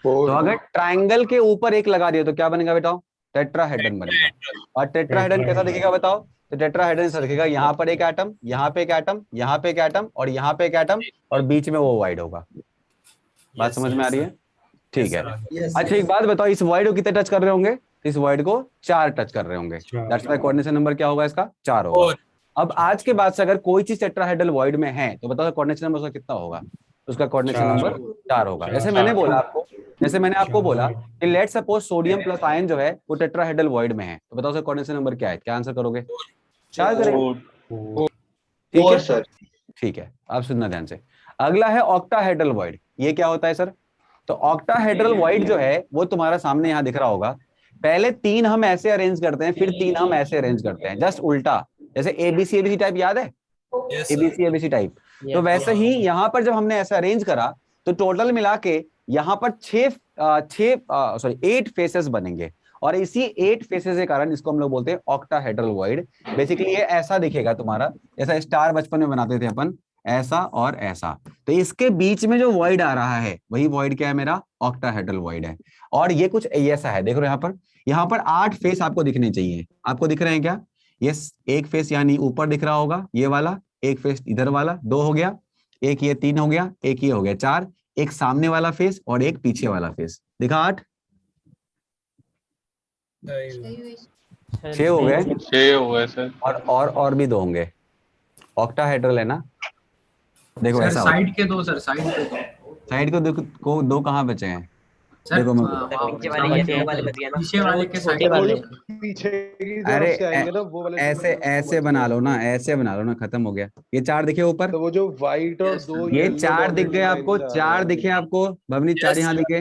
तो अगर ट्राइंगल के ऊपर एक लगा दिया तो क्या बनेगा बेटा? टेट्राहेड्रन बनेगा। और टेट्राहेड्रन कैसा दिखेगा बताओ? तो टेट्राहेड्रन ऐसा दिखेगा, यहाँ पर एक एटम, यहाँ पे एक एटम, यहाँ पे एक एटम, और यहाँ पे एक एटम, और बीच में वो वाइड होगा। बात समझ में आ रही है? ठीक है। अच्छा एक बात बताओ, इस वाइड को कितने टच कर रहे होंगे? इस वाइड को 4 टच कर रहे होंगे। दैट्स व्हाई कोऑर्डिनेशन नंबर क्या होगा इसका? 4 होगा। अब आज के बाद से अगर कोई चीज टेट्राहेड्रल वॉइड में है तो बताओ कोऑर्डिनेशन नंबर उसका कितना होगा? उसका कोऑर्डिनेशन नंबर 4 होगा। जैसे मैंने आपको बोला कि let's suppose sodium plus ion जो है वो टेट्राहेड्रल वॉइड में है, तो बताओ उसका कोऑर्डिनेशन नंबर क्या है? क्या आंसर करोगे? 4 करेंगे। ठीक है सर, ठीक है। अब सुनना ध्यान से, अगला है ऑक्टाहेड्रल वॉइड। ये क्या होता है सर? तो ऑक्टाहेड्रल वॉइड जो है वो तुम्हारा सामने यहाँ दिख रहा होगा। पहले 3 हम ऐसे अरेंज करते हैं, फिर 3 हम ऐसे अरेंज करते हैं, जस्ट उल्टा। जैसे एबीसी टाइप याद है? ABC type. तो वैसे ही यहाँ पर जब हमने ऐसा अरेंज करा तो टोटल मिला के यहाँ पर 8 फेसेस बनेंगे, और इसी 8 फेसेस के कारण इसको हम लोग बोलते हैं ऑक्टाहेड्रल वॉइड। बेसिकली ये ऐसा दिखेगा तुम्हारा, जैसा स्टार बचपन में बनाते थे अपन, ऐसा और ऐसा। तो इसके बीच में जो वॉइड आ रहा है वही वॉइड क्या है? मेरा ऑक्टाहेड्रल वॉइड है। और ये कुछ ऐसा है, देख रहे हो यहाँ पर 8 फेस आपको दिखने चाहिए। आपको दिख रहे हैं क्या? ये एक फेस यानी ऊपर दिख रहा होगा, ये वाला एक फेस, इधर वाला 2 हो गया, एक ये 3 हो गया, एक ये हो गया 4, एक सामने वाला फेस और एक पीछे वाला फेस, दिखा 8। 6 हो गए। 6 हो गए सर। और भी 2 होंगे। ऑक्टाहेड्रल है ना? देखो ऐसा साइड के 2 सर, साइड के 2। साइड को 2 कहाँ बचे हैं? देखो पीछे वाले के साइड वाले पीछे की अरे तरफ से आएंगे ना वो वाले। ऐसे बना लो ना, ऐसे बना लो ना, खत्म हो गया। ये 4 दिखे ऊपर, तो वो जो व्हाइट और 2 ये 4 दिख गए आपको, 4 दिखे आपको भवनी, 4 यहाँ दिखे,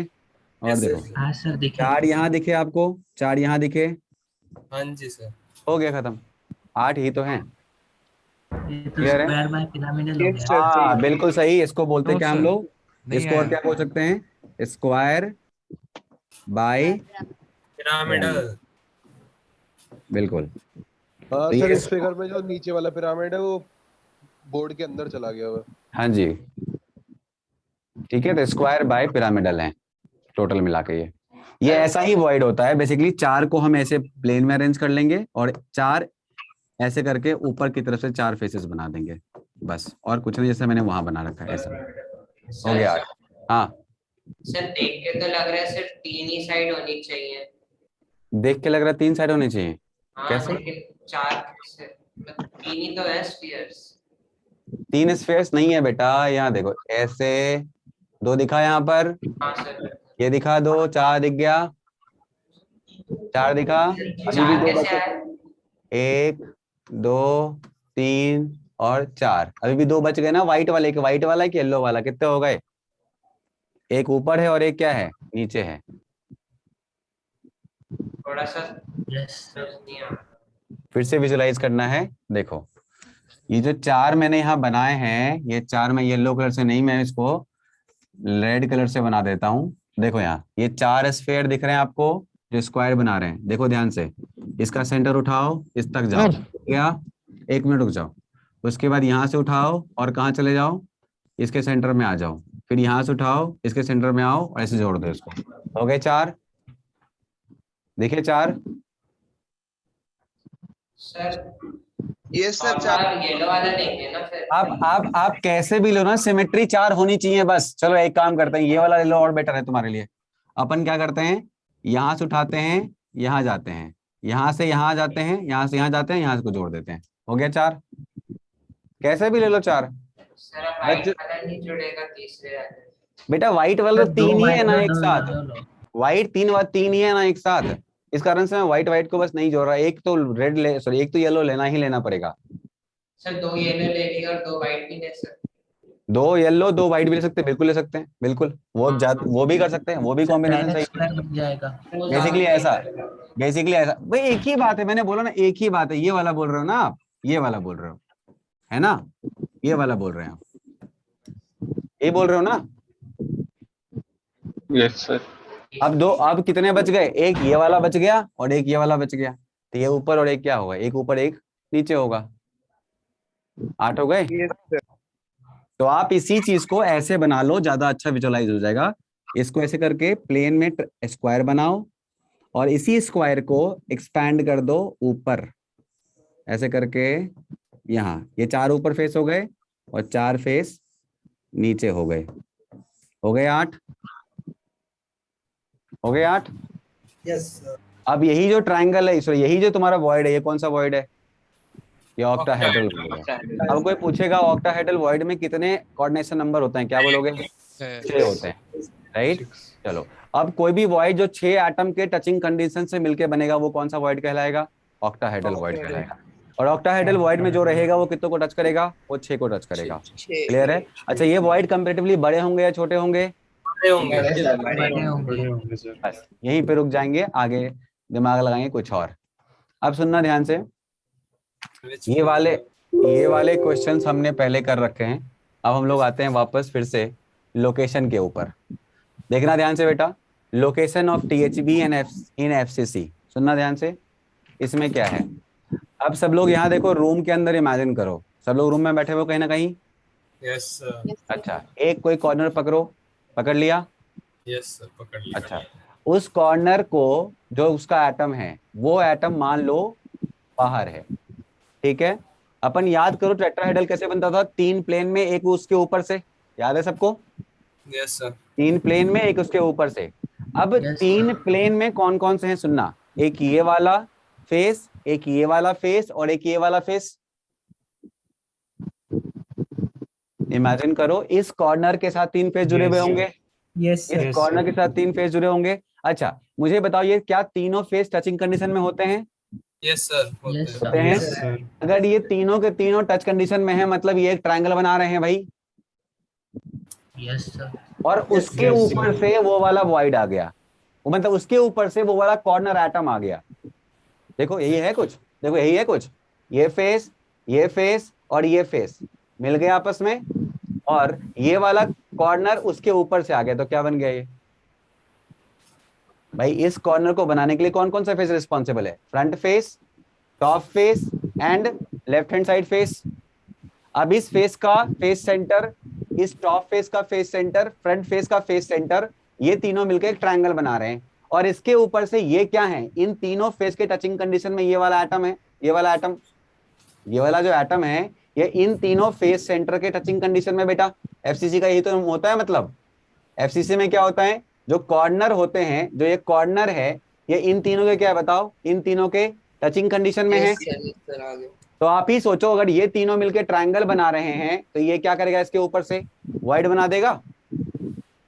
और देखो हाँ सर दिखे। 4 यहाँ दिखे आपको, 4 यहाँ दिखे, हाँ जी सर, हो गया खत्म। 8 ही तो हैं। ये तो स्क्वायर बाय पिरामिडल हो गया। हाँ बिल्कुल सही, इसको बोलते हैं क्या हम लोग? इसको और क्या बोल सकते हैं? Square by pyramidal. बिल्कुल। हाँ सर, इस फिगर में जो नीचे वाला पिरामिड है वो बोर्ड के अंदर चला गया हुआ। हाँ जी ठीक है, तो स्क्वायर बाय पिरामिडल है टोटल मिला के। ये ऐसा ही वॉइड होता है बेसिकली। 4 को हम ऐसे प्लेन में अरेंज कर लेंगे और 4 ऐसे करके ऊपर की तरफ से 4 फेसेस बना देंगे, बस, और कुछ नहीं, जैसे मैंने वहां बना रखा है ऐसा। हो गया। हाँ सर देख के तो लग रहा है सिर्फ 3 ही साइड होनी चाहिए। देख के लग रहा है 3 साइड होनी चाहिए। हाँ, कैसे? लेकिन 4 से 3 ही तो है स्फीयर्स। 3 स्फीयर्स नहीं है बेटा, यहाँ देखो ऐसे 2 दिखा यहाँ पर, हाँ सर, ये दिखा 2, 4 दिख गया, 4 दिखा, अभी भी 2 बचे, 1 2 3 और 4, अभी भी 2 बच गए ना। व्हाइट वाले, एक व्हाइट वाला, एक येलो वाला, कितने हो गए? एक ऊपर है और एक क्या है? नीचे है। थोड़ा सा यस फिर से विजुलाइज करना है। देखो ये जो चार मैंने यहाँ बनाए हैं, ये चार मैं येलो कलर से नहीं, मैं इसको रेड कलर से बना देता हूँ। देखो यहाँ ये चार स्फीयर दिख रहे हैं आपको जो स्क्वायर बना रहे हैं, देखो ध्यान से। इसका सेंटर उठाओ, इस तक जाओ, क्या 1 मिनट रुक जाओ। उसके बाद यहाँ से उठाओ और कहाँ चले जाओ, इसके सेंटर में आ जाओ, फिर यहाँ से उठाओ, इसके सेंटर में आओ और ऐसे जोड़ दो इसको। हो गए चार, देखिए चार। सर ये सर चार येलो वाला लेंगे ना फिर। आप कैसे भी लो ना, सिमेट्री 4 होनी चाहिए बस। चलो एक काम करते हैं, ये वाला ले लो और बेटर है तुम्हारे लिए। अपन क्या करते हैं, यहाँ से उठाते हैं, यहाँ जाते हैं, यहाँ से यहाँ जाते हैं, यहाँ से यहाँ जाते हैं, यहाँ से को जोड़ देते हैं। हो गया चार। कैसे भी ले लो चार। सर व्हाइट वाला नहीं जुड़ेगा तीसरे वाले। बेटा व्हाइट वाला सर, 3 दो ही है ना white एक लो, साथ, लो, लो। व्हाइट 3 ही है ना एक साथ, इस कारण से मैं व्हाइट को बस नहीं जोड़ रहा। एक तो रेड ले, सॉरी एक तो येलो लेना ही लेना पड़ेगा। सर 2 येलो ले लिए और 2 व्हाइट भी ले सकते। 2 येलो 2 व्हाइट भी ले सकते हैं, बिल्कुल ले सकते हैं, बिल्कुल वो भी कर सकते हैं, वो भी कॉम्बिनेशन सही है। बन जाएगा। बेसिकली ऐसा भाई, एक ही बात है, मैंने बोला ना एक ही बात है। ये वाला बोल रहे हो ना आप, ये वाला बोल रहे हो है ना, ये वाला बोल रहे हैं आप, ये बोल रहे हो ना। Yes sir. अब कितने बच गए, एक ये वाला बच गया और एक ये वाला बच गया, तो ये ऊपर और एक क्या होगा, एक ऊपर एक नीचे होगा। 8 हो गए। तो आप इसी चीज को ऐसे बना लो, ज्यादा अच्छा विजुअलाइज हो जाएगा। इसको ऐसे करके प्लेन में स्क्वायर बनाओ और इसी स्क्वायर को एक्सपैंड कर दो ऊपर, ऐसे करके यहाँ ये 4 ऊपर फेस हो गए और 4 फेस नीचे हो गए। हो गए 8, हो गए 8। यस अब यही जो ट्राइंगल है, सॉरी यही जो तुम्हारा वॉइड है, ये कौन सा वॉइड है, ये ऑक्टाहेड्रल वॉइड है। अब कोई पूछेगा ऑक्टाहेड्रल वॉइड में कितने कोऑर्डिनेशन नंबर होते हैं, क्या बोलोगे, 6 होते हैं, राइट। चलो अब कोई भी वॉइड जो 6 एटम के टचिंग कंडीशन से मिलके बनेगा, वो कौन सा वॉइड कहलाएगा, ऑक्टाहेड्रल वॉइड कहलाएगा। और ऑक्टाहेड्रल वॉइड में जो रहेगा वो कितनों को टच करेगा, वो 6 को टच करेगा। क्लियर है। अच्छा ये वॉइड कंपैरेटिवली बड़े होंगे या छोटे होंगे, बस यहीं पे रुक जाएंगे, आगे दिमाग लगाएंगे कुछ और। अब सुनना ध्यान से, ये वाले क्वेश्चंस हमने पहले कर रखे हैं। अब हम लोग आते हैं वापस फिर से लोकेशन के ऊपर। देखना ध्यान से बेटा, location of THB in FCC, सुनना ध्यान से। इसमें क्या है, अब सब लोग यहाँ देखो, रूम के अंदर इमेजिन करो, सब लोग रूम में बैठे हुए कहीं ना कहीं। Yes sir. अच्छा एक कोई कॉर्नर पकड़ो, पकड़ लिया। यस सर पकड़ लिया। अच्छा उस कॉर्नर को जो उसका एटम है, वो एटम मान लो बाहर है, ठीक है। अपन याद करो टेट्राहेड्रल कैसे बनता था, 3 प्लेन में एक उसके ऊपर से, याद है सबको। Yes sir. 3 प्लेन में एक उसके ऊपर से। अब 3 प्लेन में कौन कौन से हैं सुनना, एक ये वाला फेस, एक ये वाला फेस और एक ये वाला फेस। इमेजिन करो इस कॉर्नर के साथ 3 फेस जुड़े हुए होंगे, यस इस कॉर्नर के साथ 3 फेस जुड़े होंगे। अच्छा मुझे बताओ ये क्या तीनों फेस टचिंग कंडीशन में होते हैं, यस सर होते हैं। अगर ये तीनों के तीनों टच कंडीशन में है, मतलब ये एक ट्रायंगल बना रहे हैं भाई। Yes sir. और उसके ऊपर से वो वाला वॉइड आ गया, वो मतलब उसके ऊपर से वो वाला कॉर्नर एटम आ गया। देखो यही है कुछ, देखो यही है कुछ, ये फेस और ये फेस मिल गए आपस में, और ये वाला कॉर्नर उसके ऊपर से आ गया, तो क्या बन गया ये भाई। इस कॉर्नर को बनाने के लिए कौन कौन सा फेस रिस्पॉन्सिबल है, front face, top face and left hand side face. अब इस फेस का फेस सेंटर, इस टॉप फेस का फेस सेंटर, फ्रंट फेस का फेस सेंटर, ये तीनों मिलकर एक ट्रायंगल बना रहे हैं। और इसके ऊपर से ये क्या है, इन तीनों फेस के टचिंग कंडीशन में ये वाला एटम है, ये वाला एटम, ये वाला जो एटम है ये इन तीनों फेस सेंटर के टचिंग कंडीशन में। बेटा FCC का यही तो होता है, मतलब FCC में क्या होता है, जो कॉर्नर होते हैं, जो ये कॉर्नर है ये इन तीनों के क्या है बताओ, इन तीनों के टचिंग कंडीशन में है। तो आप ही सोचो अगर ये तीनों मिलके ट्रायंगल बना रहे हैं तो ये क्या करेगा, इसके ऊपर से वॉइड बना देगा।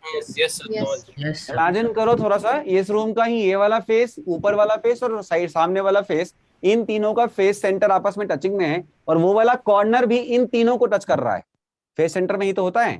इमेजिन करो थोड़ा सा, इस रूम का ही ये वाला फेस, ऊपर वाला फेस और साइड सामने वाला फेस, इन तीनों का फेस सेंटर आपस में टचिंग में है, और वो वाला कॉर्नर भी इन तीनों को टच कर रहा है, फेस सेंटर में ही तो होता है।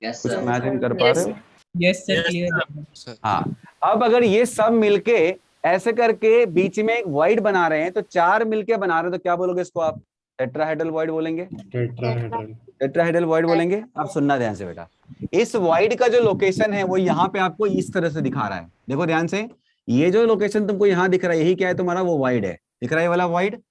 कुछ इमेजिन कर पा रहे हो? Yes sir, clear. हाँ अब अगर ये सब मिलके ऐसे करके बीच में एक वॉइड बना रहे हैं, तो 4 मिलके बना रहे हैं, तो क्या बोलोगे इसको आप? टेट्राहेड्रल वॉइड बोलेंगे, टेट्राहेड्रल वॉइड बोलेंगे। अब सुनना ध्यान से बेटा, इस वॉइड का जो लोकेशन है वो यहाँ पे आपको इस तरह से दिखा रहा है। देखो ध्यान से, ये जो लोकेशन तुमको यहाँ दिख रहा है, यही क्या है तुम्हारा? वो वॉइड है। दिख रहा है ये वाला वॉइड?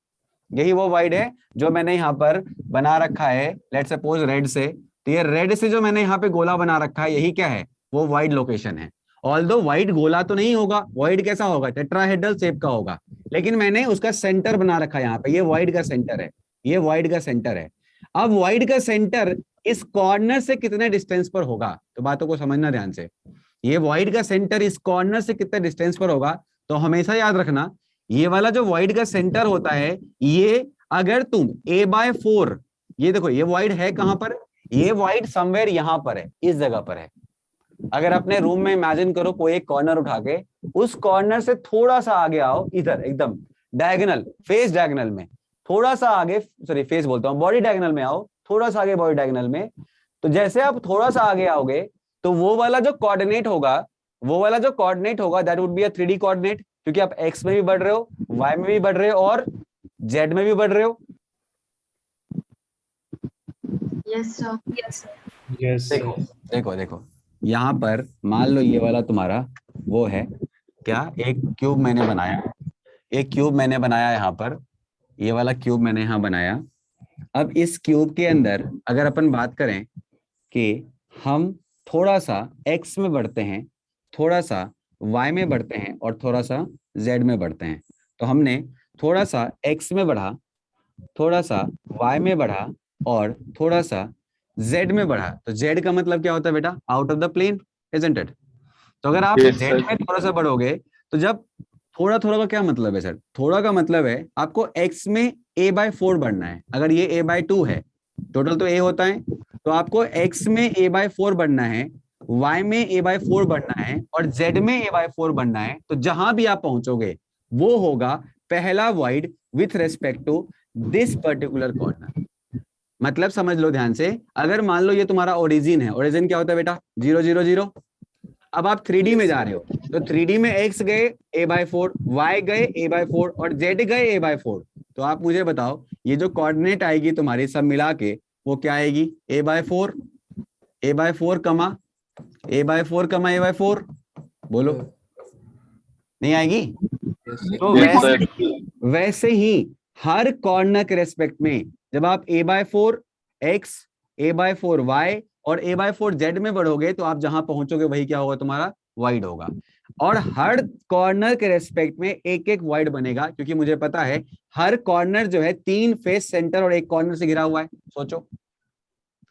यही वो वॉइड है जो मैंने यहाँ पर बना रखा है, लेट्स सपोज रेड से। तो ये रेड से जो मैंने यहाँ पे गोला बना रखा है, यही क्या है? वो वॉइड लोकेशन है। ऑल्दो वाइड गोला तो नहीं होगा, वाइड कैसा होगा? टेट्राहेड्रल शेप का होगा, लेकिन मैंने उसका सेंटर बना रखा है यहाँ पे। ये वाइड का सेंटर है, ये वाइड का सेंटर है। अब वाइड का सेंटर इस कॉर्नर से कितने डिस्टेंस पर होगा? तो बातों को समझना ध्यान से। ये वाइड का सेंटर इस कॉर्नर से कितने डिस्टेंस पर होगा? तो हमेशा याद रखना, ये वाला जो वाइड का सेंटर होता है, ये अगर तुम a/4, ये देखो ये वाइड है कहां पर? ये वाइड समवेयर यहां पर है, इस जगह पर है। अगर अपने रूम में इमेजिन करो, कोई एक कॉर्नर उठा के उस कॉर्नर से थोड़ा सा आगे आओ, इधर एकदम डायगोनल, फेस डायगोनल में थोड़ा सा आगे, सॉरी फेस बोलता हूं, बॉडी डायगोनल में आओ, थोड़ा सा आगे बॉडी डायगोनल में। तो जैसे आप थोड़ा सा आगे आओगे, तो वो वाला जो कोऑर्डिनेट होगा, that would be a 3D coordinate, क्योंकि आप एक्स में भी बढ़ रहे हो, वाई में भी बढ़ रहे हो और जेड में भी बढ़ रहे हो। Yes sir, yes sir. देखो देखो देखो, यहाँ पर मान लो ये वाला तुम्हारा वो है क्या? एक क्यूब मैंने बनाया, यहाँ पर ये वाला क्यूब मैंने यहाँ बनाया। अब इस क्यूब के अंदर अगर अपन बात करें कि हम थोड़ा सा x में बढ़ते हैं, थोड़ा सा y में बढ़ते हैं और थोड़ा सा z में बढ़ते हैं, तो हमने थोड़ा सा x में बढ़ा, थोड़ा सा y में बढ़ा और थोड़ा सा z में बढ़ा। तो z का मतलब क्या होता है बेटा? Out of the plane, isn't it? तो अगर आप Yes, z sir. में थोड़ा सा बढ़ोगे, तो जब थोड़ा थोड़ा का क्या मतलब है सर? थोड़ा का मतलब है आपको x में a/4 बढ़ना है। अगर ये a/2 है, टोटल तो a होता है, तो आपको x में a/4 बढ़ना है, y में a/4 बढ़ना है और z में a/4 बढ़ना है। तो जहां भी आप पहुंचोगे वो होगा पहला void with respect to this particular corner. मतलब समझ लो ध्यान से, अगर मान लो ये तुम्हारा ओरिजिन है, ओरिजिन क्या होता है बेटा? 0 0 0। अब आप 3D में जा रहे हो, तो 3D में x गए a/4, y गए a/4 और z गए a/4। तो आप मुझे बताओ, ये जो कोऑर्डिनेट आएगी तुम्हारी सब मिला के, वो क्या आएगी? a/4 कमा a/4 बोलो, नहीं आएगी? तो Yes, sir. वैसे ही हर कॉर्नर के रेस्पेक्ट में जब आप a/4 x, a/4 y और a/4 z में बढ़ोगे, तो आप जहां पहुंचोगे वही क्या होगा? तुम्हारा वाइड होगा। और हर कॉर्नर के रेस्पेक्ट में एक एक वाइड बनेगा, क्योंकि मुझे पता है हर कॉर्नर जो है 3 फेस सेंटर और एक कॉर्नर से घिरा हुआ है। सोचो,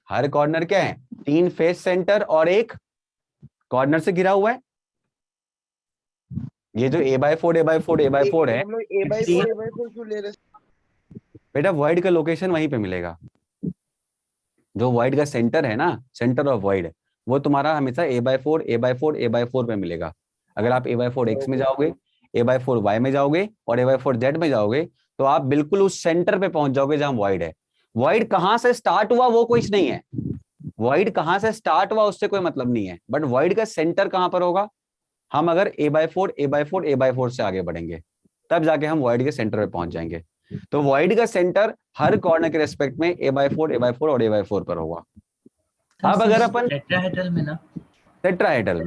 हर कॉर्नर क्या है? 3 फेस सेंटर और एक कॉर्नर से घिरा हुआ है। ये जो a/4 है, बेटा वॉइड का लोकेशन वहीं पे मिलेगा। जो वॉइड का सेंटर है ना, सेंटर ऑफ वॉइड, वो तुम्हारा हमेशा a/4 पे मिलेगा। अगर आप a/4 x में जाओगे, a/4 y में जाओगे और a/4 z में जाओगे, तो आप बिल्कुल उस सेंटर पे पहुंच जाओगे जहां वॉइड है। वॉइड कहां से स्टार्ट हुआ वो कुछ नहीं है, वॉइड कहां से स्टार्ट हुआ उससे कोई मतलब नहीं है, बट वॉइड का सेंटर कहां पर होगा? हम अगर a/4 से आगे बढ़ेंगे, तब जाके हम वॉइड के सेंटर पे पहुंच जाएंगे। तो वॉइड का सेंटर हर कॉर्नर के रेस्पेक्ट में a/4 और a/4 पर होगा। अब अगर अपन टेट्राहेड्रल में ना, टेट्राहेड्रल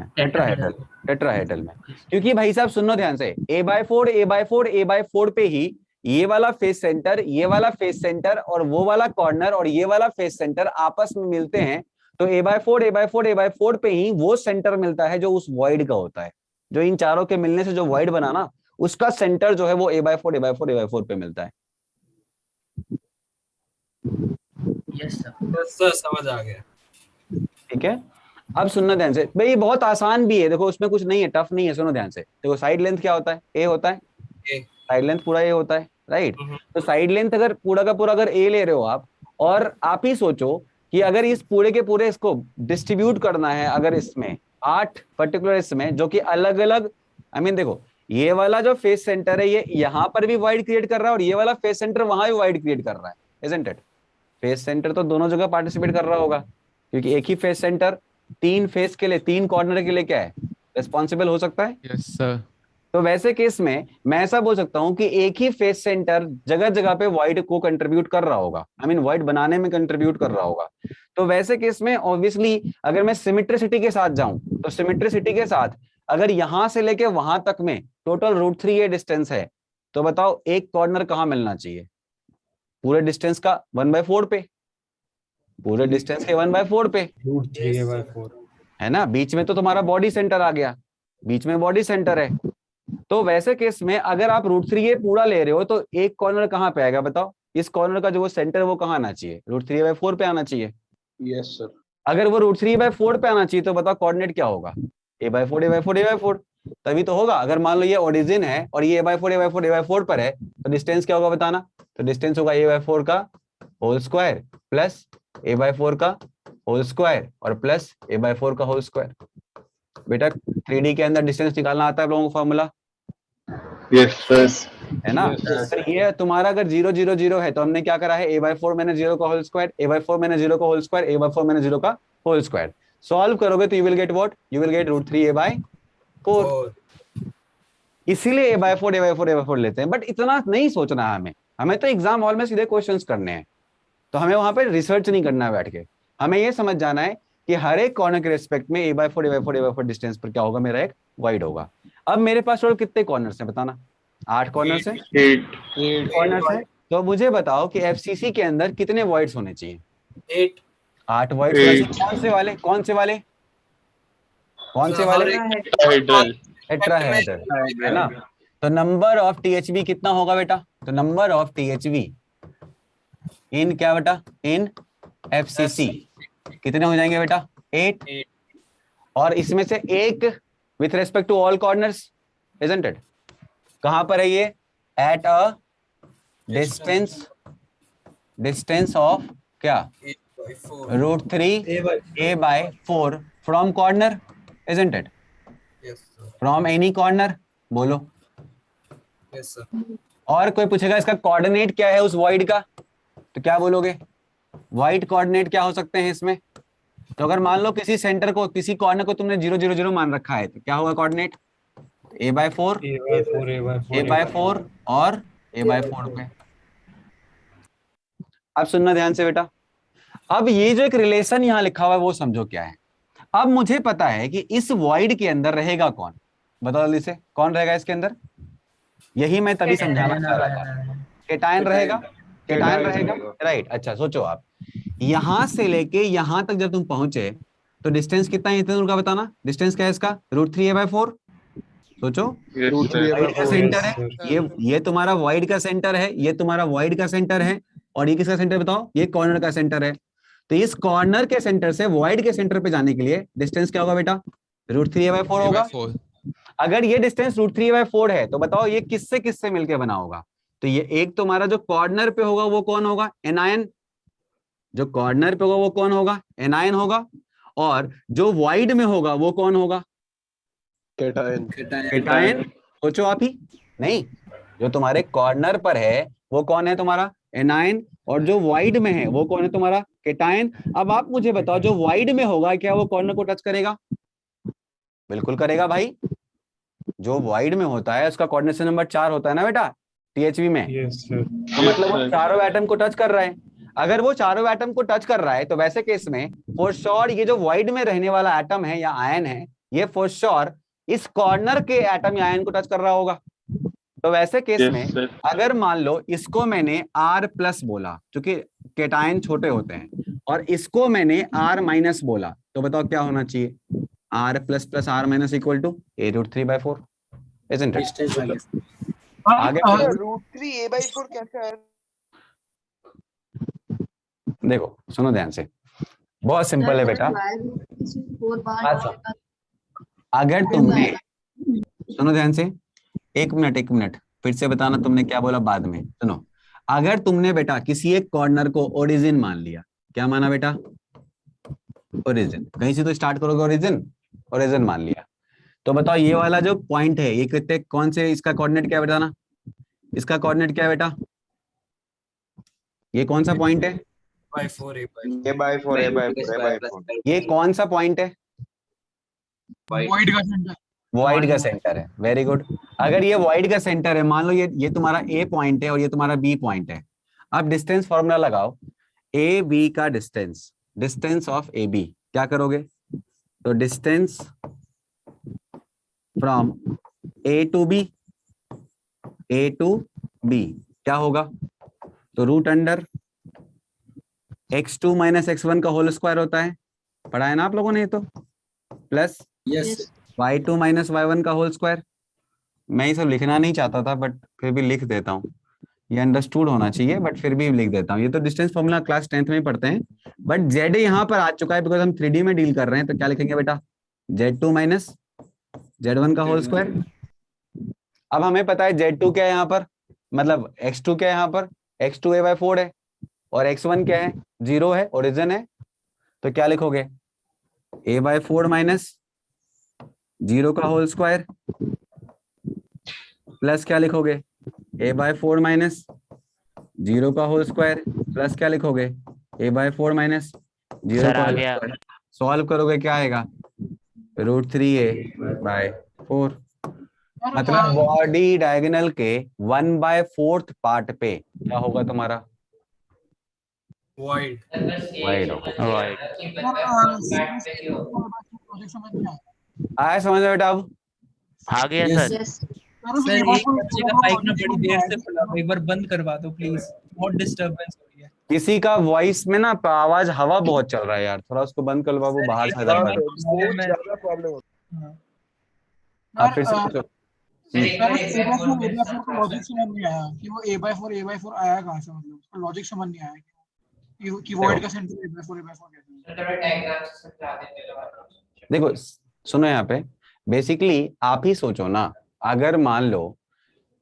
में, क्योंकि भाई साहब सुनो ध्यान से, a/4 पे ही ये वाला फेस सेंटर, ये वाला फेस सेंटर और वो वाला कॉर्नर और ये वाला फेस सेंटर आपस में मिलते हैं। तो a/4 पे ही वो सेंटर मिलता है जो उस वॉइड का होता है। जो इन चारों के मिलने से जो वॉइड बना ना, उसका सेंटर जो है वो a/4 पे मिलता है। यस सर, सर समझ आ गया। ठीक है, अब सुनना ध्यान से भाई, ये बहुत आसान भी है, देखो उसमें कुछ नहीं है, टफ नहीं है। सुनो ध्यान से, देखो साइड लेंथ क्या होता है? a होता है, साइड लेंथ पूरा a होता है, राइट? तो साइड लेंथ अगर पूरा का पूरा अगर a ले रहे हो आप, और आप ही सोचो कि अगर इस पूरे के पूरे इसको डिस्ट्रीब्यूट करना है, अगर इसमें 8 पर्टिकुलर इसमें जो कि अलग अलग, देखो ये वाला जो फेस सेंटर है ये यहाँ पर भी वाइड क्रिएट कर रहा है और ये वाला फेस सेंटर वहां भी वाइड क्रिएट कर रहा है, इजंट इट? फेस सेंटर तो दोनों जगह पार्टिसिपेट कर रहा होगा, क्योंकि एक ही फेस सेंटर 3 फेस के लिए, 3 कॉर्नर के लिए क्या है? रिस्पॉन्सिबल हो सकता है। Yes sir. तो वैसे केस में मैं ऐसा बोल सकता हूं कि एक ही फेस सेंटर जगह जगह पे वॉइड को कंट्रीब्यूट कर रहा होगा, आई मीन वॉइड बनाने में कंट्रीब्यूट कर रहा होगा। तो वैसे केस में ऑब्वियसली अगर मैं सिमेट्रिसिटी के साथ जाऊं तो सिमेट्रिसिटी के साथ अगर यहां से लेके वहां तक में टोटल √3 ये डिस्टेंस है, तो बताओ एक कॉर्नर कहां मिलना चाहिए? पूरे डिस्टेंस का 1/4 पे, पूरे डिस्टेंस के 1/4 पे √3a/4 है ना। बीच में तो तुम्हारा बॉडी सेंटर आ गया, बीच में बॉडी सेंटर है। तो वैसे केस में अगर आप √3a पूरा ले रहे हो तो एक कॉर्नर कहां पे आएगा बताओ? इस कॉर्नर का जो वो सेंटर है वो कहां आना चाहिए? √3a/4 पे आना चाहिए। Yes sir. अगर वो √3a/4 पे आना चाहिए तो बताओ कोऑर्डिनेट क्या होगा? a/4 a/4 a/4 तभी तो होगा। अगर मान लो ये ओरिजिन है और ये a/4 a/4 a/4 पर है तो डिस्टेंस क्या होगा बताना? तो डिस्टेंस होगा a/4 का होल स्क्वायर प्लस a/4 का होल स्क्वायर और प्लस a/4 का होल स्क्वायर। बेटा 3D के अंदर डिस्टेंस निकालना आता है लोगों को फॉर्मूला? Yes sir. है ना। सर ये तुम्हारा अगर 0 0 0 है तो हमने क्या करा है? a/4 मैंने 0 का होल स्क्वायर, a/4 मैंने 0 का होल स्क्वायर, a/4 मैंने 0 का होल स्क्वायर। सॉल्व करोगे तो you will get what? You will get √3a/4। इसीलिए a/4 a/4 a/4 लेते हैं। बट इतना नहीं सोचना है हमें, हमें तो एग्जाम हॉल में सीधे क्वेश्चंस करने हैं, तो हमें वहां पे रिसर्च नहीं करना है बैठ के। हमें ये समझ जाना है कि हर एक कॉर्नर के रिस्पेक्ट में a/4 a/4 a/4 डिस्टेंस पर क्या होगा? मेरा एक वाइड होगा। अब मेरे पास टोटल कितने कॉर्नर्स हैं बताना? 8 कॉर्नर्स हैं। 8 कॉर्नर्स हैं। तो मुझे बताओ कि एफसीसी के अंदर कितने वॉइड्स होने चाहिए? 8 वॉइड्स होने चाहिए। कौन से वाले? कौन से वाले? कौन से वाले? टेट्राहेड्रल, है ना। तो नंबर ऑफ टीएचबी कितना होगा बेटा? तो नंबर ऑफ टीएचबी इन क्या बेटा? इन एफसीसी कितने हो जाएंगे बेटा? 8। और इसमें से एक with respect to all corners, isn't it? कहां पर है ये? एट अ डिस्टेंस ऑफ क्या? √3a/4 from corner, isn't it? From any corner, बोलो। Yes sir. और कोई पूछेगा इसका कोऑर्डिनेट क्या है उस वॉइड का, तो क्या बोलोगे? वाइड कोऑर्डिनेट क्या हो सकते हैं इसमें? तो अगर मान लो किसी सेंटर को, किसी कॉर्नर को तुमने 0 0 0 मान रखा है तो क्या होगा कोऑर्डिनेट? a/4 और a/4 पे। अब सुनना ध्यान से बेटा। अब ये जो एक रिलेशन यहां लिखा हुआ है वो समझो क्या है। अब मुझे पता है कि इस वॉइड के अंदर रहेगा कौन? बताओ जल्दी से, कौन रहेगा इसके अंदर? यही मैं तभी समझाना चाह रहा था। केटायन रहेगा, केटायन रहेगा, राइट। अच्छा सोचो आप, यहां से लेके यहां तक जब तुम पहुंचे तो डिस्टेंस कितना है इतने दूर का बताना? डिस्टेंस क्या है इसका? √3a/4। सोचो, वॉइड का सेंटर है ये तुम्हारा वॉइड का सेंटर है, ये तुम्हारा वॉइड का सेंटर है, और ये किसका सेंटर बताओ? ये कॉर्नर का सेंटर है। तो इस कॉर्नर के सेंटर से वॉइड के सेंटर पे जाने के लिए डिस्टेंस क्या होगा बेटा? √3a/4 होगा। अगर ये डिस्टेंस √3a/4 है तो बताओ ये किससे किससे मिलकर बना होगा? तो ये एक तुम्हारा जो कॉर्नर पे होगा वो कौन होगा? एनायन। जो कॉर्नर पे होगा वो कौन होगा? एनायन होगा। और जो वाइड में होगा वो कौन होगा? केटायन। केटायन। सोचो आप ही। नहीं, जो तुम्हारे कॉर्नर पर है वो कौन है? तुम्हारा एनायन। और जो वाइड में है वो कौन है? तुम्हारा केटायन। अब आप मुझे बताओ जो वाइड में होगा क्या वो कॉर्नर को टच करेगा? बिल्कुल करेगा भाई। जो वाइड में होता है उसका कोऑर्डिनेशन नंबर 4 होता है ना बेटा टीएचबी में। तो मतलब वो चारों एटम को टच कर रहा है। अगर वो चारों एटम को टच कर रहा है तो वैसे केस में फॉर श्योर ये जो वाइड में रहने वाला एटम है या आयन है, ये फॉर श्योर इस कॉर्नर के एटम या आयन को टच कर रहा होगा। तो वैसे केस में अगर मान लो इसको मैंने R+ बोला, क्योंकि केटायन छोटे होते हैं, और इसको मैंने R- बोला, तो बताओ क्या होना चाहिए? R++ R- equal to a√3/4, isn't it? आगे √3a/4 कैसे आया? देखो सुनो ध्यान से, बहुत सिंपल है बेटा। अगर तुमने, सुनो ध्यान से, एक मिनट फिर से बताना तुमने क्या बोला बाद में। सुनो, अगर तुमने बेटा किसी एक कॉर्नर को ओरिजिन मान लिया, क्या माना बेटा? ओरिजिन। कहीं से तो स्टार्ट करोगे, ओरिजिन मान लिया। तो बताओ ये वाला जो पॉइंट है ये कितने, कौन से, इसका कोऑर्डिनेट क्या है बताना? इसका कोऑर्डिनेट क्या है बेटा? ये कौन सा पॉइंट है? a/4 ये कौन सा पॉइंट है? वॉइड का सेंटर। वॉइड का सेंटर है। Very good. अगर ये वॉइड का सेंटर है, मान लो ये तुम्हारा ए पॉइंट है और ये तुम्हारा बी पॉइंट है, अब डिस्टेंस फॉर्मूला लगाओ, ए बी का distance, distance of A B क्या करोगे, तो distance from A to B, A to B क्या होगा, तो root under x2 minus x1 का होल स्क्वायर होता है, पढ़ा है ना आप लोगों ने ये तो, plus yes y2 minus y1 का होल स्क्वायर। मैं ये सब लिखना नहीं चाहता था बट फिर भी लिख देता हूँ, ये अंडरस्टूड होना चाहिए बट फिर भी लिख देता हूँ। ये तो डिस्टेंस फॉर्मूला क्लास 10th में ही पढ़ते हैं, बट z यहाँ पर आ चुका है बिकॉज हम 3D में डील कर रहे हैं, तो क्या लिखेंगे बेटा, z2 माइनस z1 का होल स्क्वायर। अब हमें पता है z2 क्या है यहाँ पर, मतलब x2 क्या है यहाँ पर, x2 a/4 है और x1 क्या है, 0 है, ओरिजिन है, तो क्या लिखोगे, a/4 माइनस 0 का होल स्क्वायर प्लस क्या लिखोगे, a/4 माइनस 0 का होल स्क्वायर प्लस क्या लिखोगे, a/4 माइनस 0 सर का आ होल गया। स्क्वायर। सॉल्व करोगे क्या आएगा, √3a/4। मतलब बॉडी डायगोनल के 1/4 पार्ट पे क्या होगा तुम्हारा, वॉइड। वाइड होगा। Void। आया समझ में बेटा, अब आ गया Yes. सर। Yes. सर एक बच्चे का माइक ना बड़ी देर से खुला, एक बार बंद करवा दो प्लीज, बहुत डिस्टरबेंस हो रही है। किसी का वॉइस में ना आवाज, हवा बहुत चल रहा है यार, थोड़ा उसको बंद कर लो बाबू, बाहर से हाँ, आ बहुत ज्यादा प्रॉब्लम होती हाँ। आप फिर से पूछो। लॉजिक समझ नहीं आया कि वो a/4 आया कहाँ से, मतलब उसका लॉजिक समझ नहीं आया कि वॉइड का सेंटर a/4 कैसे। देखो सुनो यहाँ पे, बेसिकली आप ही सोचो ना, अगर मान लो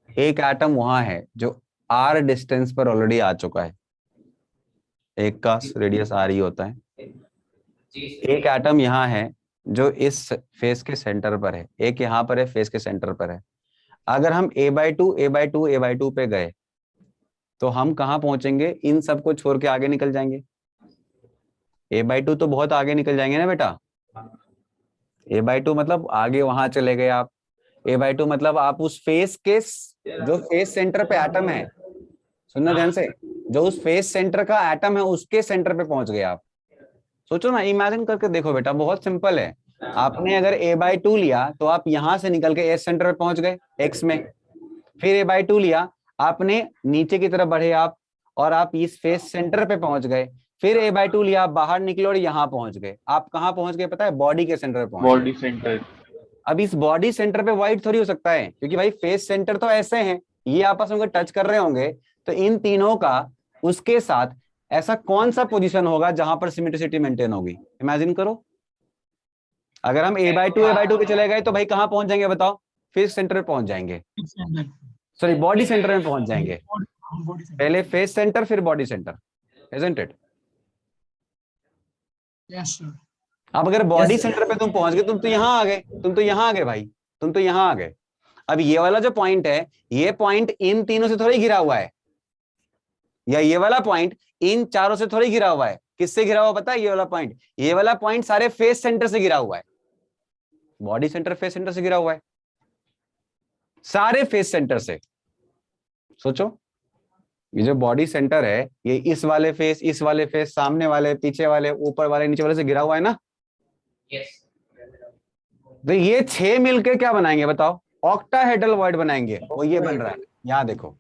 एक एटम वहां है जो r डिस्टेंस पर ऑलरेडी आ चुका है, एक का रेडियस r ही होता है, एक एटम यहाँ है जो इस फेस के सेंटर पर है, एक यहाँ पर है फेस के सेंटर पर है, अगर हम a/2 पे गए तो हम कहाँ पहुंचेंगे, इन सबको छोड़ के आगे निकल जाएंगे, a/2 तो बहुत आगे निकल जाएंगे ना बेटा, a/2 मतलब आगे वहां चले गए आप, a/2 मतलब आप उस फेस के जो फेस सेंटर पे एटम है, सुनना ध्यान से, जो उस फेस सेंटर का एटम है उसके सेंटर पे पहुंच गए आप। सोचो ना, इमेजिन करके देखो बेटा, बहुत सिंपल है। आपने अगर a/2 लिया तो आप यहां से निकल के एस सेंटर पे पहुंच गए x में, फिर a/2 लिया आपने, नीचे की तरफ बढ़े आप और आप इस फेस सेंटर पे पहुंच गए, फिर a/2 लिया आप बाहर निकले और यहां पहुंच गए, आप कहां पहुंच गए पता है, बॉडी के सेंटर पे पहुंच गए। Body centre. अब इस बॉडी सेंटर पे वाइड थोड़ी हो सकता है, क्योंकि भाई फेस सेंटर तो ऐसे हैं, ये आपस में टच कर रहे होंगे, तो इन तीनों का उसके साथ ऐसा कौन सा पोजीशन होगा जहां पर सिमेट्रिसिटी मेंटेन होगी, इमेजिन करो। अगर हम a/2 पे चले गए तो भाई कहां पहुंच जाएंगे बताओ, फेस सेंटर पे पहुंच जाएंगे, सॉरी बॉडी सेंटर में पहुंच जाएंगे, पहले फेस सेंटर फिर body centre, isn't it. Yes sir. अब अगर बॉडी सेंटर पे तुम पहुंच गए, तुम तो यहां आ गए, तुम तो यहां आ गए भाई, तुम तो यहां आ गए। अब ये वाला जो पॉइंट है, ये पॉइंट इन तीनों से थोड़ी घिरा हुआ है, या ये वाला पॉइंट इन चारों से थोड़ी घिरा हुआ है, किससे घिरा हुआ पता है, ये वाला पॉइंट, ये वाला पॉइंट सारे फेस सेंटर से घिरा हुआ है, बॉडी सेंटर फेस सेंटर से घिरा हुआ है, सारे फेस सेंटर से। सोचो ये जो बॉडी सेंटर है, ये इस वाले फेस, सामने वाले, पीछे वाले, ऊपर वाले, नीचे वाले से घिरा हुआ है ना। तो ये 6 मिलके क्या बनाएंगे बताओ, ऑक्टाहेड्रल वॉइड बनाएंगे, वो ये बन रहा है, यहां देखो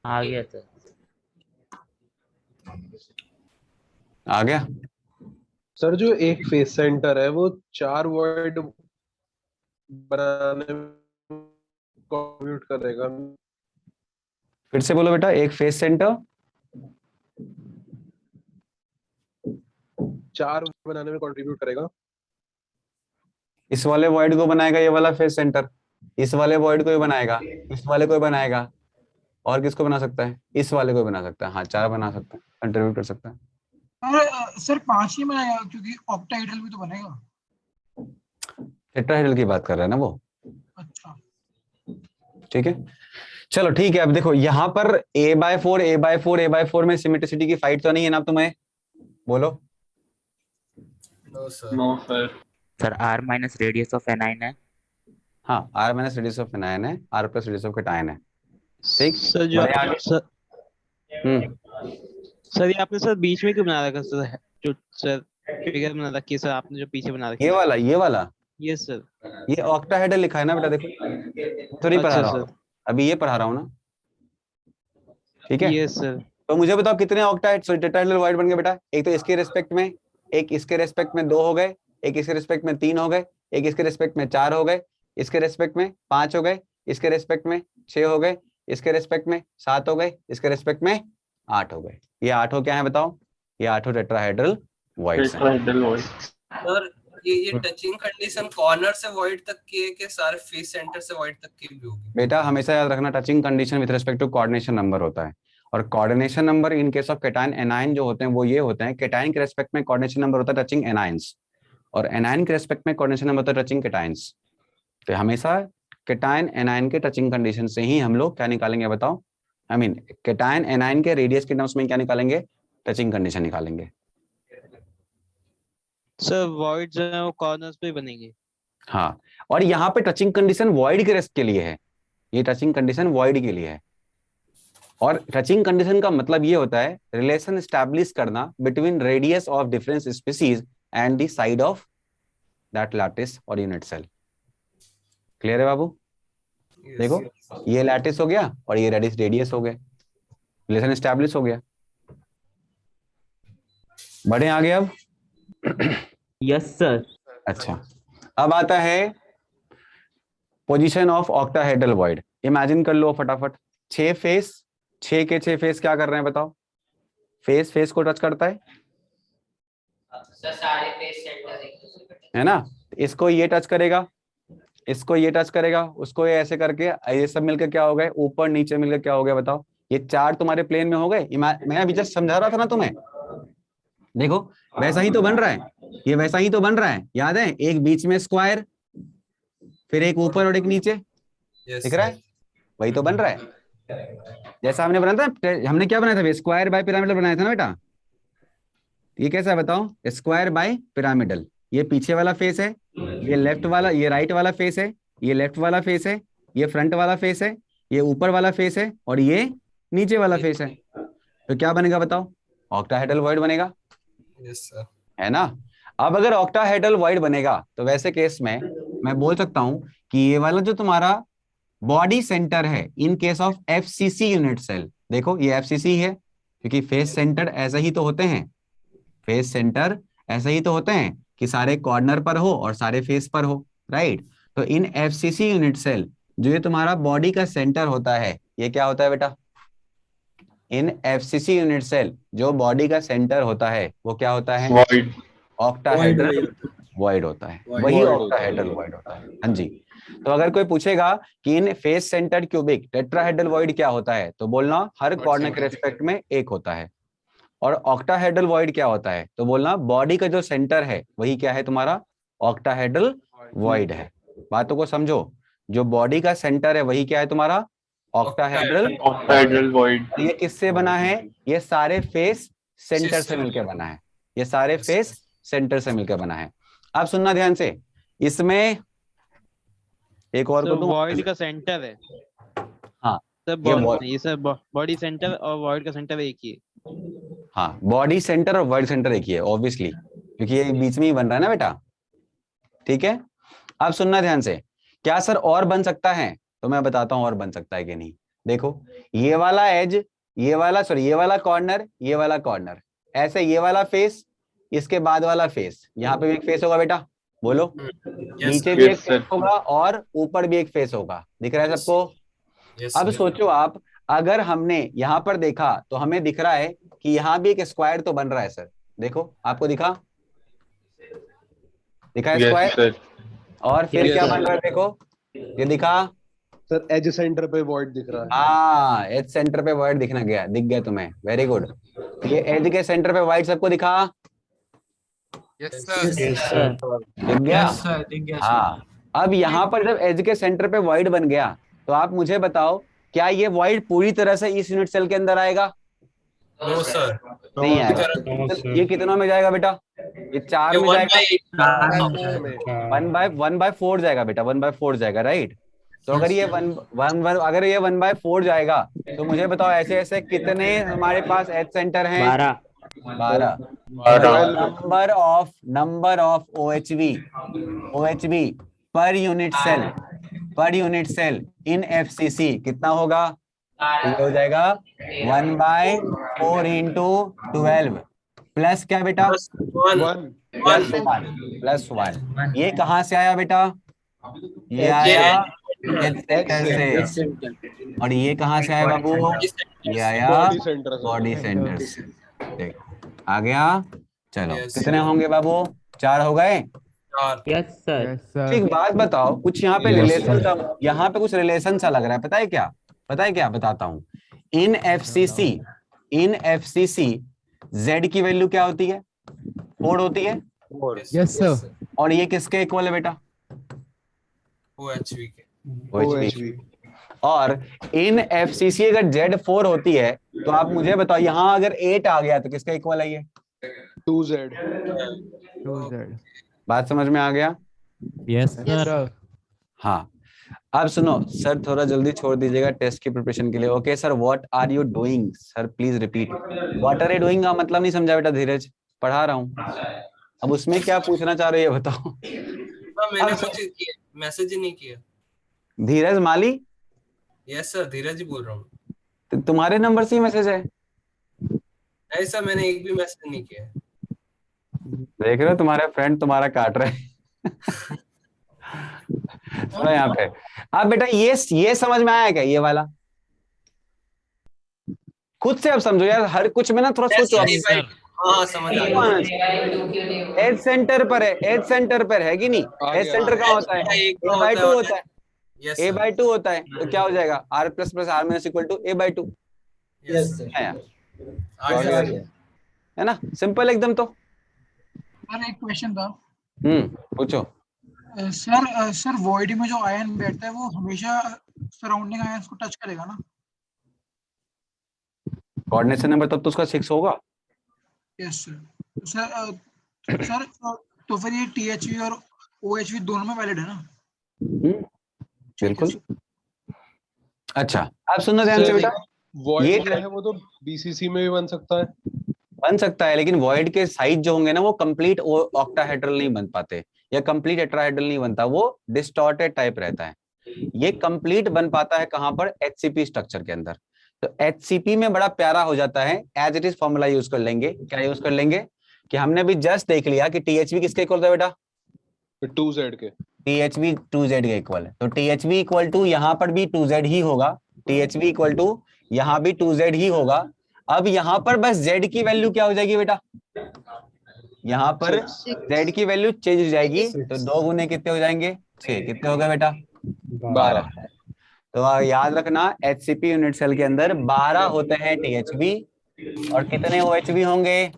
आ गया सर। आ गया। सर जो एक फेस सेंटर है वो 4 वर्ड बनाने में कंट्रीब्यूट करेगा। फिर से बोलो बेटा, एक फेस सेंटर 4 बनाने में कंट्रीब्यूट करेगा। इस वाले वॉइड को बनाएगा ये वाला फेस सेंटर, इस वाले वॉइड को ही बनाएगा, इस वाले को ही बनाएगा, और किसको बना सकता है, इस वाले को बना सकता है, हाँ 4 बना सकता है, कंट्रीब्यूट कर सकता है। सर 5 ही बनाया क्योंकि ऑक्टाहेड्रल भी तो बनेगा। टेट्राहेड्रल की बात कर रहा है ना वो। अच्छा ठीक है, चलो ठीक है। अब देखो यहाँ पर a/4 में सिमेट्रिसिटी की फाइट तो नहीं है ना तुम्हें, बोलो। No sir. No sir. Sir R minus radius of anion है। हाँ, R minus radius of anion है, R plus radius of cation है। ठीक, सर जो बढ़िया आगे। सर हम्म सर ये आपने सर बीच में क्यों बना रखा सर, जो सर फिगर बना रखी है सर आपने जो पीछे बना रखी ये है? वाला, ये वाला, यस सर। ये ऑक्टाहेड्रल लिखा है ना बेटा, देखो तो नहीं पढ़ा अच्छा रहा हूँ, सर। अभी ये पढ़ा रहा हूँ ना। ठीक है, यस सर। तो मुझे बताओ कितने ऑक्टाहेड सॉरी टेट्राहेड्रल वॉइड बन गए बेटा? एक तो इसके रिस्पेक्ट में, एक इसके रिस्पेक्ट में 2 हो गए, एक इसके रिस्पेक्ट में 3 हो गए, एक इसके रिस्पेक्ट में 4 हो गए, इसके रिस्पेक्ट में 5 हो गए, इसके रिस्पेक्ट में 6 हो गए, इसके रिस्पेक्ट में 7 हो गए, इसके रिस्पेक्ट में 8 हो गए। ये 8 क्या है बताओ? ये 8 टेट्राहेड्रल वॉइड्स हैं। Tetrahedral void. सर ये टचिंग कंडीशन कॉर्नर से वॉइड तक की है कि सारे फेस सेंटर से वॉइड तक की भी होगी? बेटा हमेशा याद रखना, touching condition with respect to coordination number होता है, और coordination number in case of cation anion जो होते हैं वो ये होते हैं, कैटायन के रेस्पेक्ट में कोऑर्डिनेशन नंबर होता है टचिंग एनायंस, और एनायन के रेस्पेक्ट में कोऑर्डिनेशन नंबर होता है टचिंग कैटायंस। तो हमेशा कैटायन एनायन के टचिंग कंडीशन से ही हम लोग क्या निकालेंगे बताओ? आई मीन कैटायन एनायन के रेडियस के टर्म्स में क्या निकालेंगे? टचिंग कंडीशन निकालेंगे। सर वॉइड जो है वो कॉर्नर्स पे बनेंगे। हाँ, और यहाँ पे टचिंग कंडीशन वॉइड के रेस्ट के लिए है, ये टचिंग कंडीशन वॉइड के लिए है। और टचिंग कंडीशन का मतलब ये होता है रिलेशन एस्टैब्लिश करना between radius of different species and the side of that lattice और यूनिट सेल। क्लियर है बाबू? देखो ये लैटिस हो गया और ये रेडियस हो गया, रिलेशन एस्टैब्लिश हो गया। बढ़े आगे अब? Yes sir. अच्छा, अब आता है position of octahedral void. Imagine कर लो फटाफट, 6 फेस, 6 के 6 फेस क्या कर रहे हैं बताओ? फेस फेस को टच करता है सारे फेस सेंटर है ना? इसको ये टच करेगा, इसको ये टच करेगा, उसको ये ऐसे करके ये सब मिलकर क्या हो गए? ऊपर नीचे मिलकर क्या हो गया बताओ? ये 4 तुम्हारे प्लेन में हो गए। मैं अभी जस्ट समझा रहा था ना तुम्हें, देखो वैसा ही तो बन रहा है, ये वैसा ही तो बन रहा है, याद है? एक बीच में स्क्वायर, फिर एक ऊपर और एक नीचे, दिख रहा है? वही तो बन रहा है जैसा हमने बनाया था। हमने क्या बनाया था? स्क्वायर बाय पिरामिडल बनाया था ना बेटा। ये कैसा है बताओ? Square by pyramidal. ये पीछे वाला फेस है, ये लेफ्ट वाला, ये राइट वाला फेस है, ये लेफ्ट वाला फेस है, ये फ्रंट वाला फेस है, ये ऊपर वाला फेस है, और ये नीचे वाला फेस है। तो क्या बनेगा बताओ? ऑक्टाहेड्रल वॉइड बनेगा। Yes sir. है ना? अब अगर ऑक्टाहेड्रल वॉइड बनेगा तो वैसे केस में मैं बोल सकता हूं कि ये वाला जो तुम्हारा बॉडी सेंटर है in case of FCC unit cell, देखो ये एफसीसी है क्योंकि फेस सेंटर ऐसा ही तो होते हैं, फेस सेंटर ऐसा ही तो होते हैं कि सारे कॉर्नर पर हो और सारे फेस पर हो, राइट? तो इन एफसीसी यूनिट सेल जो ये तुम्हारा बॉडी का सेंटर होता है, ये क्या होता है बेटा? इन एफसीसी यूनिट सेल जो बॉडी का सेंटर होता है वो क्या होता है? वॉइड। ऑक्टाहेड्रल वॉइड होता है, वही ऑक्टाहेड्रल वॉइड होता है। हाँ जी। तो अगर कोई पूछेगा कि in face centred cubic tetrahedral void क्या होता है, तो बोलना हर कॉर्नर के रेस्पेक्ट में एक होता है। और ऑक्टाहेड्रल वॉइड क्या होता है, तो बोलना बॉडी का जो सेंटर है वही क्या है तुम्हारा? ऑक्टाहेड्रल वॉइड है। बातों को समझो, जो बॉडी का सेंटर है वही क्या है तुम्हारा? Octahedral void. ये किससे बना है? ये सारे फेस सेंटर से मिलकर बना है, ये सारे फेस सेंटर से मिलकर बना है। अब सुनना ध्यान से, इसमें एक और को दूं। वॉइड का सेंटर है। हाँ ये सर बॉडी सेंटर और वॉइड का सेंटर एक ही है। हाँ, बॉडी सेंटर और वॉइड सेंटर एक ही है ऑब्वियसली, क्योंकि ये बीच में ही बन रहा है ना बेटा। ठीक है, अब सुनना ध्यान से। क्या सर और बन सकता है? तो मैं बताता हूं और बन सकता है कि नहीं। देखो ये वाला एज, ये वाला कॉर्नर, ये वाला कॉर्नर, ऐसे ये वाला फेस, इसके बाद वाला फेस, यहाँ पे भी एक फेस होगा बेटा, बोलो। नीचे भी एक फेस होगा और ऊपर भी एक फेस होगा, दिख रहा है सबको? अब सोचो आप, अगर हमने यहाँ पर देखा तो हमें दिख रहा है कि यहाँ भी एक स्क्वायर तो बन रहा है सर। देखो आपको दिखा है स्क्वायर, और फिर क्या बन रहा है? देखो ये दिखा सर, एज सेंटर पे वॉइड दिख रहा है। हाँ, एज सेंटर पे वॉइड दिख गया तुम्हें, वेरी गुड। ये एज के सेंटर पे वॉइड सबको दिखा? Yes sir. दिख गया? हाँ, अब यहाँ पर जब एज के सेंटर पे वॉइड बन गया तो आप मुझे बताओ, क्या ये वॉइड पूरी तरह से इस यूनिट सेल के अंदर आएगा? नो सर, नहीं आएगा। ये कितनों में जाएगा बेटा? ये 4 में जाएगा। 1/4 जाएगा बेटा, 1/4 जाएगा, राइट? तो अगर ये 1/4 जाएगा तो मुझे बताओ ऐसे ऐसे कितने हमारे पास एच सेंटर हैं? 12। नंबर ऑफ OHV पर यूनिट सेल इन FCC कितना होगा? ये हो जाएगा 1/4 into 12 प्लस क्या बेटा? +1। ये कहाँ से आया बेटा? ये आया एच सेंटर से। और ये कहाँ से आया बाबू? ये आया बॉडी सेंटर से। देख आ गया। चलो कितने होंगे बाबू? 4 हो गए। Yes sir. एक बात बताओ, कुछ यहाँ पे रिलेशन सा, यहाँ पे कुछ रिलेशन सा लग रहा है। पता है क्या? बताता हूँ। इन FCC Z की वैल्यू क्या होती है? 4 होती है। Yes sir. और ये किसके इक्वल है बेटा? OHV के। OHV। और इन FCC अगर Z4 होती है तो आप मुझे बताओ यहाँ अगर 8 आ गया तो किसका इक्वल है ये? 2Z। बात समझ में आ गया? Yes sir. हाँ, अब सुनो सर, थोड़ा जल्दी छोड़ दीजिएगा टेस्ट की प्रिपरेशन के लिए। Okay sir, what are you doing? Sir please repeat. What are you doing का मतलब नहीं समझा बेटा धीरज, पढ़ा रहा हूँ। अब उसमें क्या पूछना चाह रहे हो ये बताओ। मैंने कुछ मैसेज ही नहीं किया। धीरज माली? यस सर, धीरज ही बोल रहा हूँ। तो तुम्हारे नंबर से ही मैसेज है? नहीं सर, मैंने एक भी मैसेज नहीं किया। देख रहे हो तुम्हारे फ्रेंड तुम्हारा काट रहे हैं। सुनो यहाँ पे। अब बेटा ये समझ में आया क्या? ये वाला खुद से अब समझो यार, हर कुछ में ना थोड़ा सोचो। हाँ समझ आ गया। एज सेंटर पर है, एज सेंटर पर है कि नहीं? एज सेंटर कहाँ होता है? A/2 होता है। A/2 होता है तो क्या हो जाएगा? R ++ R- = A/2 है ना? सिंपल एकदम। तो सर एक क्वेश्चन था। पूछो। सर वॉइड में जो आयन बैठता है वो हमेशा सराउंडिंग आयंस को टच करेगा ना? कोऑर्डिनेशन नंबर तब तो उसका 6 होगा। Yes sir. सर तो फिर ये THV और OHV दोनों में वैलिड है ना? बिल्कुल। अच्छा आप सुनो ध्यान से बेटा। वॉइड जो है वो तो BCC में भी बन सकता है, लेकिन वॉइड के साइज जो होंगे ना वो कंप्लीट ऑक्टाहेड्रल नहीं बन पाते या कंप्लीट टेट्राहेड्रल नहीं बनता, वो डिस्टॉर्टेड टाइप रहता है। ये कंप्लीट बन पाता है कहां पर? HCP स्ट्रक्चर के अंदर। तो HCP में बड़ा प्यारा हो जाता है। As it is formula use कर लेंगे। क्या यूज कर लेंगे? कि हमने भी जस्ट देख लिया कि THV किसके इक्वल था बेटा? 2Z के। THV 2Z के इक्वल है। तो THV इक्वल टू यहाँ पर भी 2Z ही होगा। THV इक्वल टू यहाँ भी 2Z ही होगा। अब यहाँ पर बस Z की वैल्यू क्या हो जाएगी बेटा? यहाँ पर Z की वैल्यू चेंज हो जाएगी। तो 2 गुने कितने हो जाएंगे? 6। कितने हो गए बेटा? 12। तो याद रखना HCP यूनिट सेल के अंदर 12 होते हैं THV और कितने OHV होंगे?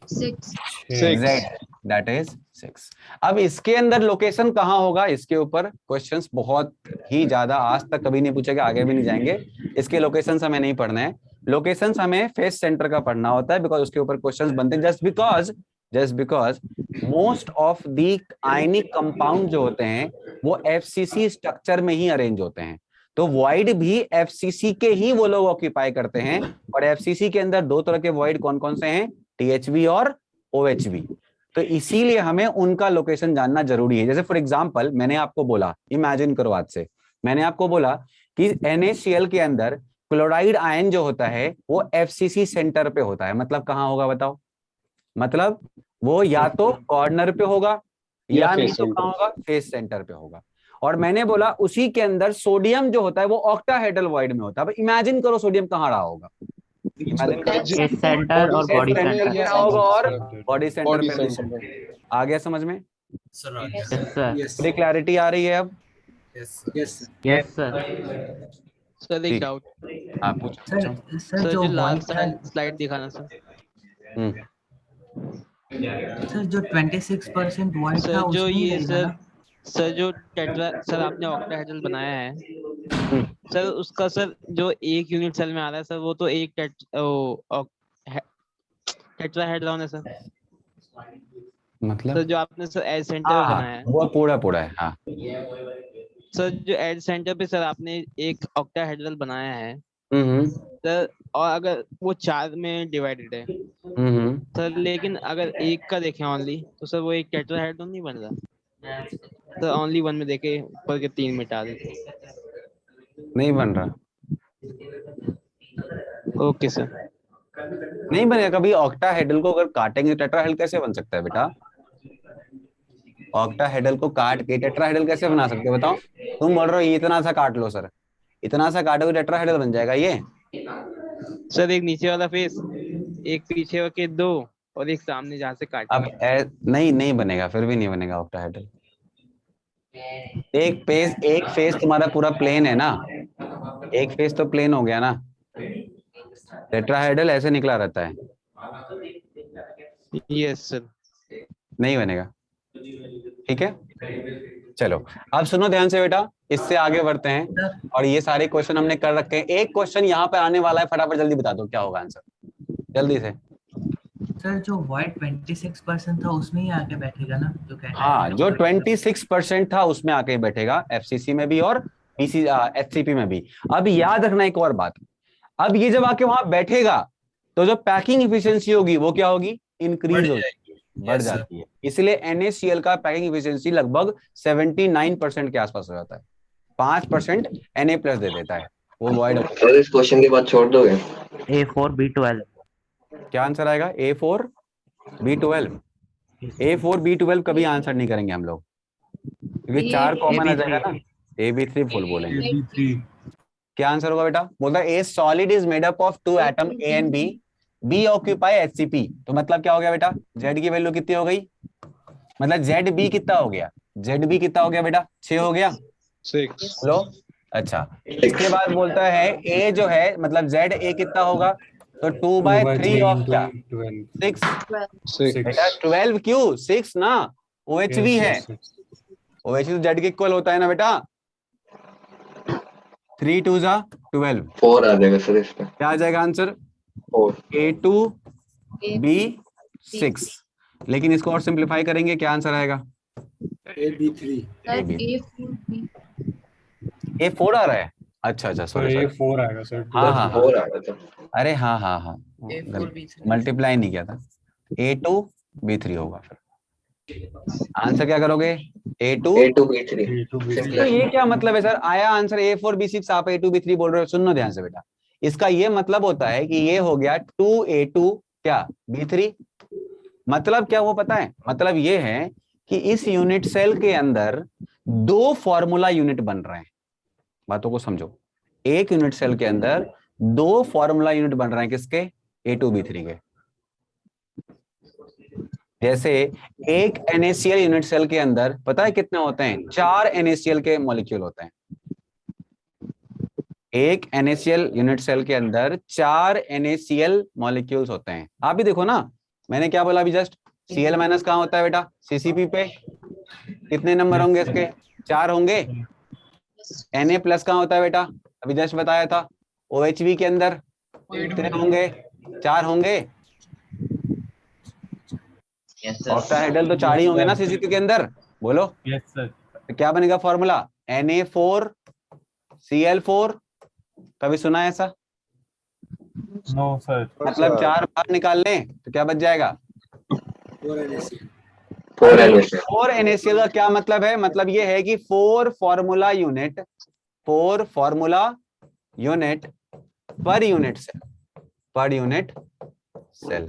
6। That is 6। अब इसके अंदर लोकेशन कहाँ होगा? इसके ऊपर क्वेश्चंस बहुत ही ज्यादा, आज तक कभी नहीं पूछेगा, आगे भी नहीं जाएंगे। इसके लोकेशंस हमें नहीं पढ़ने हैं। लोकेशंस हमें फेस सेंटर का पढ़ना होता है, बिकॉज उसके ऊपर क्वेश्चंस बनते हैं। Just because most of the ionic compound जो होते हैं वो FCC स्ट्रक्चर में ही अरेंज होते हैं। तो वॉइड भी FCC के ही वो लोग ऑक्यूपाई करते हैं। और FCC के अंदर 2 तरह के वॉइड कौन कौन से हैं? THV और OHV। तो इसीलिए हमें उनका लोकेशन जानना जरूरी है। जैसे फॉर एग्जांपल मैंने आपको बोला, इमेजिन करो आज से, मैंने आपको बोला कि NaCl के अंदर क्लोराइड आयन जो होता है वो FCC सेंटर पे होता है। मतलब कहाँ होगा बताओ? मतलब वो या तो कॉर्नर पे होगा या नहीं तो कहाँ होगा? फेस सेंटर पे होगा। और मैंने बोला उसी के अंदर सोडियम जो होता है वो ऑक्टाहेड्रल वॉइड में होता है। अब इमेजिन करो सोडियम कहाँ रहा होगा? सेंटर और बॉडी सेंटर होगा और बॉडी सेंटर पे। आ गया समझ में? सर क्लैरिटी आ रही है अब? Yes sir. सर एक डाउट। आप पूछो। सर जो लास्ट स्लाइड दिखाना सर। सर जो 26% वॉइड सर था जो उसमें ये रहेगा ना? सर जो टेट्रा सर आपने ऑक्टाहेड्रल बनाया है सर, उसका सर जो एक यूनिट सेल में आ रहा है सर वो तो एक टेट्राहेड्रॉन है सर। मतलब सर जो आपने सर एज सेंटर हाँ बनाया है वो पूरा है। हाँ सर, जो एज सेंटर पे सर आपने एक ऑक्टाहेड्रल बनाया है हम्म सर, और अगर वो 4 में डिवाइडेड है हम्म सर, लेकिन अगर एक का देखें ओनली तो सर वो एक टेट्राहेड्रॉन नहीं बन रहा सर। ओनली 1 में देखे ऊपर के 3 मिटा देते। नहीं बन रहा, ओके सर। नहीं बनेगा कभी। ऑक्टाहेड्रल को अगर काटेंगे टेट्राहेड्रल कैसे बन सकता है बेटा? ऑक्टाहेड्रल को काट के टेट्राहेड्रल कैसे बना सकते हो बताओ? तुम बोल रहे हो ये इतना सा काट लो सर, इतना सा काटोगे टेट्राहेड्रल बन जाएगा ये? सर एक नीचे वाला फेस, एक पीछे के 2 और एक सामने जहाँ से अब काटेंगे। नहीं बनेगा, फिर भी नहीं बनेगा ऑक्टाहेड्रल। एक फेस तुम्हारा पूरा प्लेन है ना, एक फेस तो प्लेन हो गया ना। टेट्राहेड्रल ऐसे निकला रहता है, यस सर। नहीं बनेगा। ठीक है चलो अब सुनो ध्यान से बेटा, इससे आगे बढ़ते हैं। और ये सारे क्वेश्चन हमने कर रखे हैं। एक क्वेश्चन यहाँ पे आने वाला है, फटाफट जल्दी बता दो क्या होगा आंसर, जल्दी से। सर जो वॉइड 26% था उसमें ही आके बैठेगा ना जो कहता है? हाँ जो 26% था उसमें आके बैठेगा, एफसीसी में भी और एचसीपी में भी। अब याद रखना एक और बात, अब ये जब आके वहां बैठेगा तो जो पैकिंग इफिशियंसी होगी वो क्या होगी? इंक्रीज हो जाएगी, बढ़ जाती है। इसलिए NaCl का पैकिंग इफिशियंसी लगभग 79% के आसपास हो जाता है। 5% Na+ दे देता है वो वॉइड। इस क्वेश्चन के बाद छोड़ दोगे? A4B12। क्या आंसर आएगा? A4B12। A4B12 कभी आंसर नहीं करेंगे हम लोग, क्योंकि 4 कॉमन आ जाएगा ना। AB3 फुल बोलेंगे। क्या आंसर होगा बेटा? बोलता है ए solid is made up of 2 atom A and B occupy HCP। तो मतलब क्या हो गया बेटा? Z की वैल्यू कितनी हो गई? मतलब ZB कितना हो गया? ZB कितना हो गया बेटा? 6 हो गया। 6 लो अच्छा, इसके बाद बोलता है A जो है मतलब ZA कितना होगा? तो 2/3 ऑफ क्या? 6 बेटा 12 क्यों? 6 ना, OHV है। OHV तो Z के इक्वल होता है ना बेटा। 3 2 जा 12, 4 आ जाएगा सर इसमें। क्या आ जाएगा आंसर? 4। A2B6। लेकिन इसको और सिंप्लीफाई करेंगे, क्या आंसर आएगा? AB3। A4 आ रहा है। अच्छा सॉरी A4 आएगा सर। हाँ 4 आ रहा था। अरे हाँ मल्टीप्लाई नहीं किया था। A2B3 होगा। फिर आंसर क्या करोगे? A2B3। तो ये क्या मतलब है सर? आया आंसर A4B6, आप A2B3 बोल रहे हो। सुनो ध्यान से बेटा, इसका ये मतलब होता है कि ये हो गया 2A2 क्या B3। मतलब क्या वो पता है? मतलब ये है कि इस यूनिट सेल के अंदर 2 फॉर्मूला यूनिट बन रहे हैं। बातों को समझो, एक यूनिट सेल के अंदर 2 फॉर्मूला यूनिट बन रहे हैं। किसके? A2B3 के। जैसे एक NaCl यूनिट सेल के अंदर पता है कितने होते हैं? 4 NaCl के मॉलिक्यूल होते हैं। एक NaCl यूनिट सेल के अंदर 4 NaCl मॉलिक्यूल्स होते हैं। आप भी देखो ना, मैंने क्या बोला अभी जस्ट? Cl- कहाँ होता है बेटा? CCP पे। कितने नंबर होंगे इसके? 4 होंगे। Na+ कहाँ होता है बेटा? अभी जस्ट बताया था। OHV के अंदर कितने होंगे? 4 होंगे। ऑक्टाहेड्रल तो 4 ही होंगे ना CCP के अंदर, बोलो। Yes sir. तो क्या बनेगा फॉर्मूला? Na4Cl4। कभी सुना है ऐसा? No sir. मतलब 4 बाहर निकाल लें तो क्या बच जाएगा? 4 NaCl का क्या मतलब है? मतलब ये है कि 4 फॉर्मूला यूनिट पर यूनिट सेल।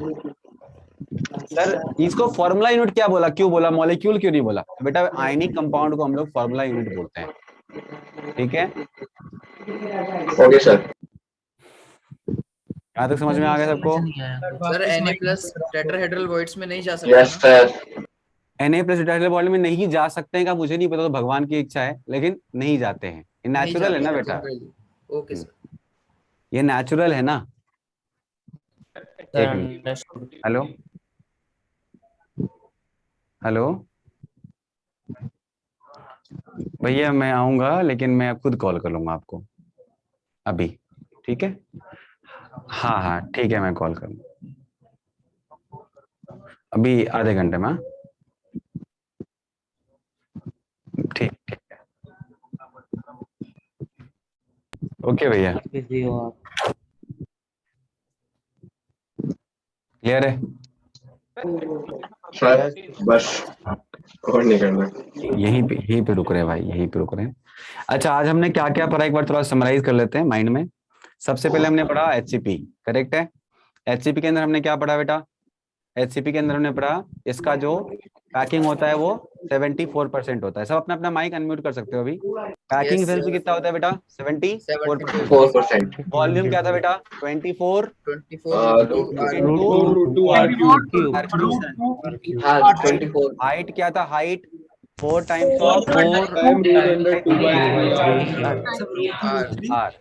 सर इसको फॉर्मूला यूनिट क्या बोला? क्यों बोला? मॉलिक्यूल क्यों नहीं बोला? तो बेटा आयनिक कंपाउंड को हम लोग फॉर्मूला यूनिट बोलते हैं। ठीक है ओके सर। यहाँ तक समझ में आ गया सबको? सर Na+ टेट्राहेड्रल वॉइड्स में नहीं जा सकता। Yes sir. Na+ tetrahedral bond में नहीं जा सकते हैं का मुझे नहीं पता, तो भगवान की इच्छा है, लेकिन नहीं जाते हैं। ये नेचुरल है ना बेटा? Okay sir. ये नेचुरल है ना? एक मिनट। हेलो भैया, मैं आऊंगा लेकिन मैं खुद कॉल कर लूंगा आपको अभी। ठीक है हाँ ठीक है, मैं कॉल करूंगा। अभी आधे घंटे में। हाँ? ठीक ठीक है, ओके भैया, क्लियर है? सर बस और नहीं करना। यहीं पे रुक रहे हैं भाई, यहीं पे रुक रहे हैं। अच्छा, आज हमने क्या क्या पढ़ा एक बार थोड़ा समराइज कर लेते हैं माइंड में। सबसे पहले हमने पढ़ा एचसीपी, करेक्ट है? एचसीपी के अंदर हमने क्या पढ़ा बेटा? एचसीपी के अंदर हमने पढ़ा इसका जो पैकिंग होता है वो 74% होता है। सब अपना अपना माइक अनम्यूट कर सकते हो अभी। पैकिंग एफिशिएंसी कितना होता है बेटा? 74%। 4%। वॉल्यूम क्या था बेटा? 24 हाँ 24। हाइट क्या था? Height 4 times of R.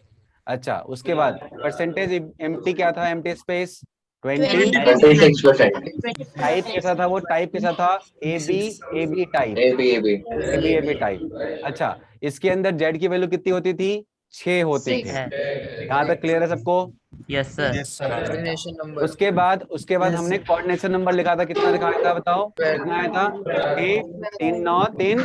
अच्छा, उसके बाद परसेंटेज एम्प्टी क्या था? Empty space 20। 26%। टाइप कैसा था वो? टाइप कैसा था? A B type. A B type. अच्छा, इसके अंदर जेड की वैल्यू कितनी होती थी? 6 होती थी। यहाँ तक क्लियर है सबको? Yes sir. उसके बाद हमने कोऑर्डिनेशन नंबर लिखा था। कितना दिखाया था बताओ? कितना आया था? 3 9 3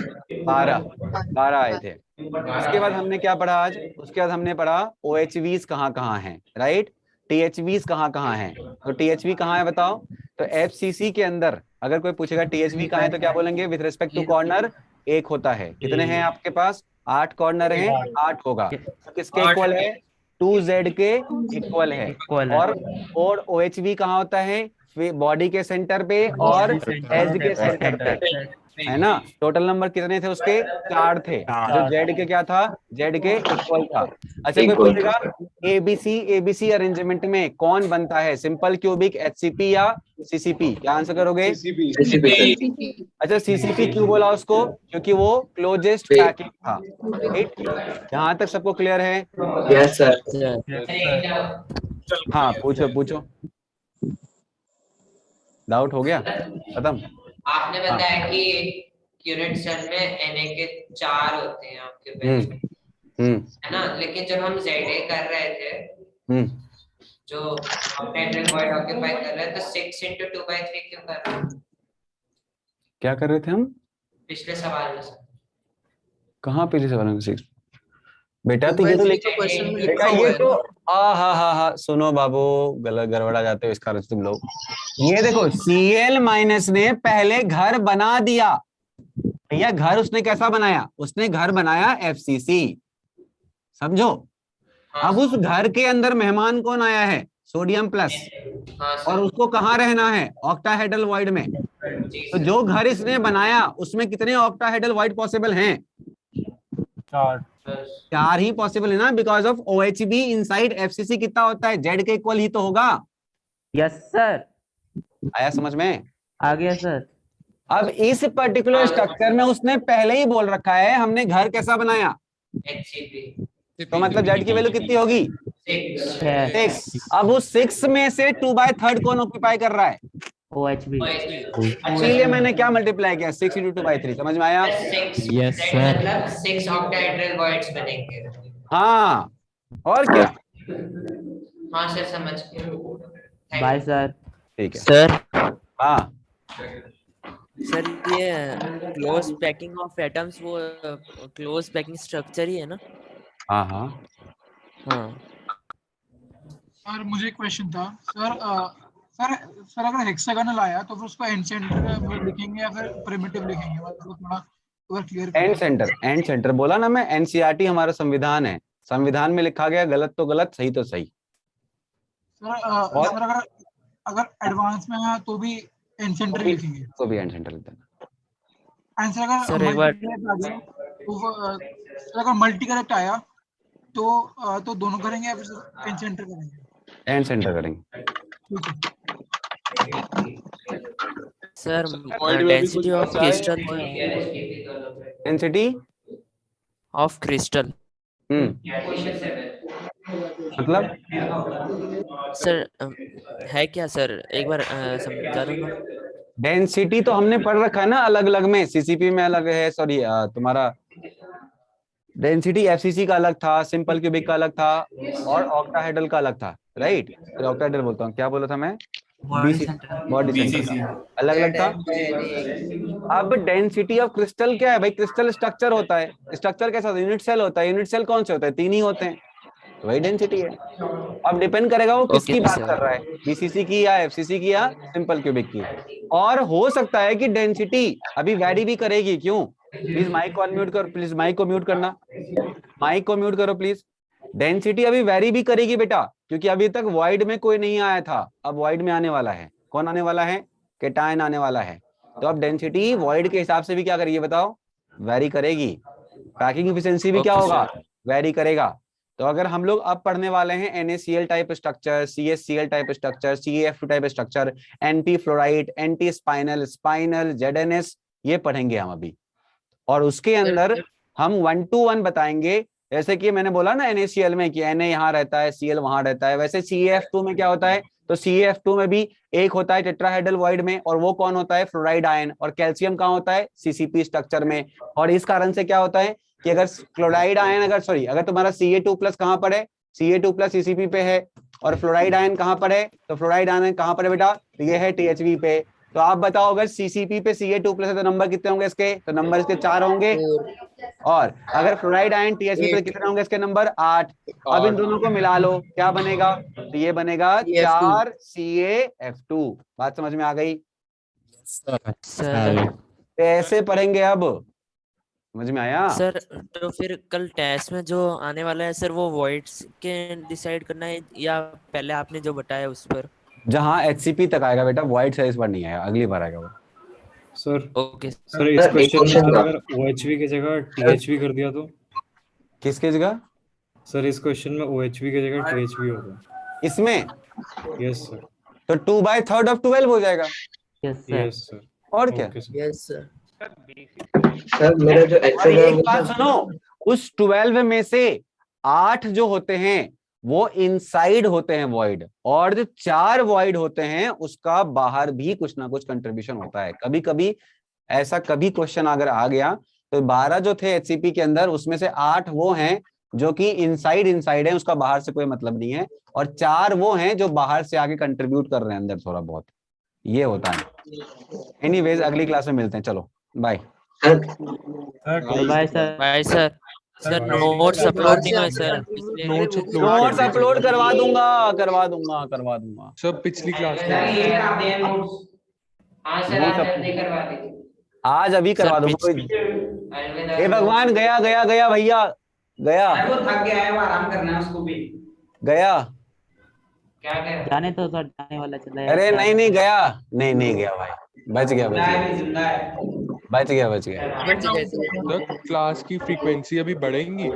12 आए थे। उसके बाद हमने क्या पढ़ा आज? उसके बाद हमने पढ़ा OHVs कहाँ हैं, राइट? THVs कहाँ हैं? तो THV कहाँ है बताओ? तो FCC के अंदर अगर कोई पूछेगा THV कहाँ है तो क्या बोलेंगे? विथ रिस्पेक्ट टू कॉर्नर 1 होता है। कितने हैं आपके पास? 8 कॉर्नर हैं, 8 होगा। तो किसके इक्वल है? 2Z के इक्वल है। और OHV कहाँ होता है? बॉडी के सेंटर पे और एज के सेंटर पे, है ना? टोटल नंबर कितने थे उसके? 4 थे। जो जेड के क्या था? जेड के इक्वल था। अच्छा, कोई पूछेगा एबीसी अरेंजमेंट में कौन बनता है? सिंपल क्यूबिक, एचसीपी या सीसीपी? क्या आंसर करोगे? अच्छा, सीसीपी क्यों बोला उसको? क्योंकि वो क्लोजेस्ट पैकिंग था, राइट? यहाँ तक सबको क्लियर है? Yes sir. हाँ, पूछो। डाउट हो गया खत्म? आपने बताया कि यूनिट सेल में Na के 4 होते हैं आपके बेंच में, है ना? लेकिन जब हम Za कर रहे थे, जो ऑक्टेहेड्रल वॉइड ऑक्यूपाई कर रहे हैं, तो 6 × 2/3 क्यों कर रहे हैं? क्या कर रहे थे हम पिछले सवाल में? कहाँ? पिछले सवाल में 6 बेटा, तो ये तो बेटा ये तो हाँ, सुनो बाबू, गलत गड़बड़ा जाते हो इसका अर्थ तुम लोग। ये देखो, Cl माइनस ने पहले घर बना दिया भैया। घर उसने कैसा बनाया? उसने घर बनाया FCC, समझो। अब उस घर के अंदर मेहमान कौन आया है? Sodium plus. और उसको कहाँ रहना है? ऑक्टाहेड्रल वॉइड में। तो जो घर इसने बनाया उसमें कितने ऑक्टाहेड्रल वॉइड पॉसिबल हैं? 4 ही पॉसिबल है ना, because of OHB inside FCC कितना होता है? जेड के इक्वल ही तो होगा। Yes sir. आया समझ में? आ गया सर। अब इस पर्टिकुलर स्ट्रक्चर में उसने पहले ही बोल रखा है हमने घर कैसा बनाया? तो मतलब जेड की वैल्यू कितनी होगी? 6। अब उस 6 में से 2/3 कौन ऑक्यूपाई कर रहा है? OHB। इसीलिए मैंने क्या मल्टीप्लाई किया? 6 × 2/3। समझ में आया? Yes sir. मतलब 6 ऑक्टाहेड्रल वॉइड्स बनेंगे। हाँ, और क्या? हाँ सर, समझ गया। Bye sir. ठीक है सर। हाँ सर, ये क्लोज पैकिंग ऑफ एटम्स वो क्लोज पैकिंग स्ट्रक्चर ही है ना? हाँ। सर मुझे एक क्वेश्चन था सर अगर हेक्सागोनल आया तो फिर उसको एंड सेंटर लिखेंगे या फिर प्रिमिटिव लिखेंगे? मतलब थोड़ा क्लियर। एंड सेंटर बोला ना मैं। NCERT हमारा संविधान है, संविधान में लिखा गया, गलत तो गलत, सही तो सही। सर अगर एडवांस में है तो भी एंड सेंटर लिखेंगे? तो भी एंड सेंटर लिख देना। आंसर अगर मल्टी करेक्ट आया तो दोनों करेंगे या फिर एंड सेंटर करेंगे? एंड सेंटर करेंगे। Sir, density of crystal, density of crystal मतलब सर है क्या सर? एक बार समझा दो ना। डेंसिटी तो हमने पढ़ रखा है ना अलग अलग में। सीसीपी में अलग है, सॉरी तुम्हारा डेंसिटी FCC का अलग था, सिंपल क्यूबिक का अलग था और ऑक्टाहेड्रल का अलग था, राइट? ऑक्टाहेड्रल बोलता हूँ, क्या बोला था मैं? बॉडी सेंटर बॉडी सेंटर अलग अलग था। अब डेंसिटी ऑफ क्रिस्टल क्या है भाई? क्रिस्टल स्ट्रक्चर होता है, स्ट्रक्चर कैसा होता है? यूनिट सेल होता है। यूनिट सेल कौन से होते हैं? 3 ही होते हैं, वही डेंसिटी है। अब डिपेंड करेगा वो किसकी बात कर रहा है, बीसीसी की या एफसीसी की या सिंपल क्यूबिक की। और हो सकता है कि डेंसिटी अभी वैरी भी करेगी। क्यों? प्लीज माइक को अनम्यूट करो, प्लीज माइक को म्यूट करना, माइक को म्यूट करो प्लीज। डेंसिटी अभी वैरी भी करेगी बेटा, क्योंकि अभी तक वॉइड में कोई नहीं आया था, अब वॉइड में आने वाला है। कौन आने वाला है? केटायन आने वाला है। तो अब डेंसिटी वॉइड के हिसाब से भी क्या करेगी बताओ? वैरी करेगी। पैकिंग एफिशिएंसी भी क्या होगा? वैरी करेगा। तो अगर हम लोग अब पढ़ने वाले हैं NaCl type structure, CaCl type structure, CaF2 type structure, anti fluoride, anti spinal, spinal, ZNS, ये पढ़ेंगे हम अभी। और उसके अंदर हम 1 to 1 बताएंगे। जैसे कि मैंने बोला ना NaCl में कि Na यहाँ रहता है, Cl वहां रहता है, वैसे CaF2 में क्या होता है? तो CaF2 में भी एक होता है टेट्राहेड्रल वॉइड में, और वो कौन होता है? Fluoride ion. और कैल्शियम कहाँ होता है? CCP स्ट्रक्चर में। और इस कारण से क्या होता है कि अगर क्लोराइड आयन अगर तुम्हारा Ca2+ कहाँ पर है? Ca2+ CCP पे है। और फ्लोराइड आयन कहाँ पर है? तो फ्लोराइड आयन कहाँ पर है बेटा? तो ये है THV पे। तो आप बताओ अगर CCP पे Ca2+ है तो नंबर कितने होंगे इसके? तो नंबर इसके 4 होंगे। और अगर फ्लोराइड आयन THV पे कितने होंगे इसके नंबर? 8। अब इन दोनों को मिला लो, क्या बनेगा? तो ये बनेगा 4 CaF2। बात समझ में आ गई? तो ऐसे पढ़ेंगे अब, समझ में आया? सर तो फिर कल टेस्ट में जो आने वाला है सर, वो वॉइड्स के डिसाइड करना है या पहले आपने जो बताया उस पर? जहाँ HCP तक आएगा बेटा, वाइड साइज पर नहीं आएगा, अगली बार आएगा वो। सर ओके सर इस क्वेश्चन में अगर OHV की जगह THV कर दिया तो? किसकी जगह? सर इस क्वेश्चन में OHV की जगह THV होगा इसमें? Yes sir. तो 2/3 of 12 हो जाएगा। Yes sir. और क्या? Yes sir. सर मेरा जो एक्सेल है एक बात सुनो, उस 12 में से 8 जो होते हैं वो इनसाइड होते हैं वॉइड, और जो 4 वॉइड होते हैं उसका बाहर भी कुछ ना कुछ कंट्रीब्यूशन होता है। कभी कभी ऐसा कभी क्वेश्चन अगर आ गया तो 12 जो थे HCP के अंदर, उसमें से 8 वो हैं जो कि इनसाइड है, उसका बाहर से कोई मतलब नहीं है, और 4 वो हैं जो बाहर से आगे कंट्रीब्यूट कर रहे हैं अंदर थोड़ा बहुत। ये होता है। एनीवेज अगली क्लास में मिलते हैं, चलो bye. Bye sir. Bye sir. Sir notes upload नहीं हुए सर। नोट्स अपलोड करवा दूंगा सर पिछली क्लास आज अभी करवा दूंगा। हे भगवान, गया भैया, गया। वो थक गया है, वो आराम करना है उसको भी। गया क्या गया? जाने तो सर, जाने वाला चला है। अरे नहीं गया, नहीं गया भाई, बच गया। सर क्लास की फ्रीक्वेंसी अभी बढ़ेंगी।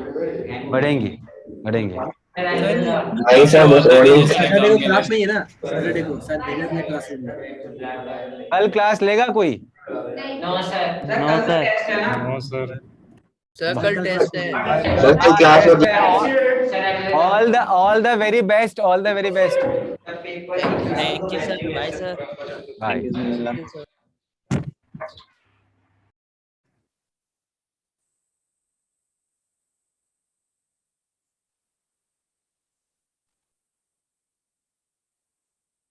भाई साहब बस ऑडियंस सैटरडे को क्लास नहीं है ना, सैटरडे को शायद देगा अपने क्लास में। कल क्लास लेगा कोई? No sir. No sir. No sir. Sir कल टेस्ट है। सर कल क्लास होती all the very best. Thank you sir. Bye sir. Bye.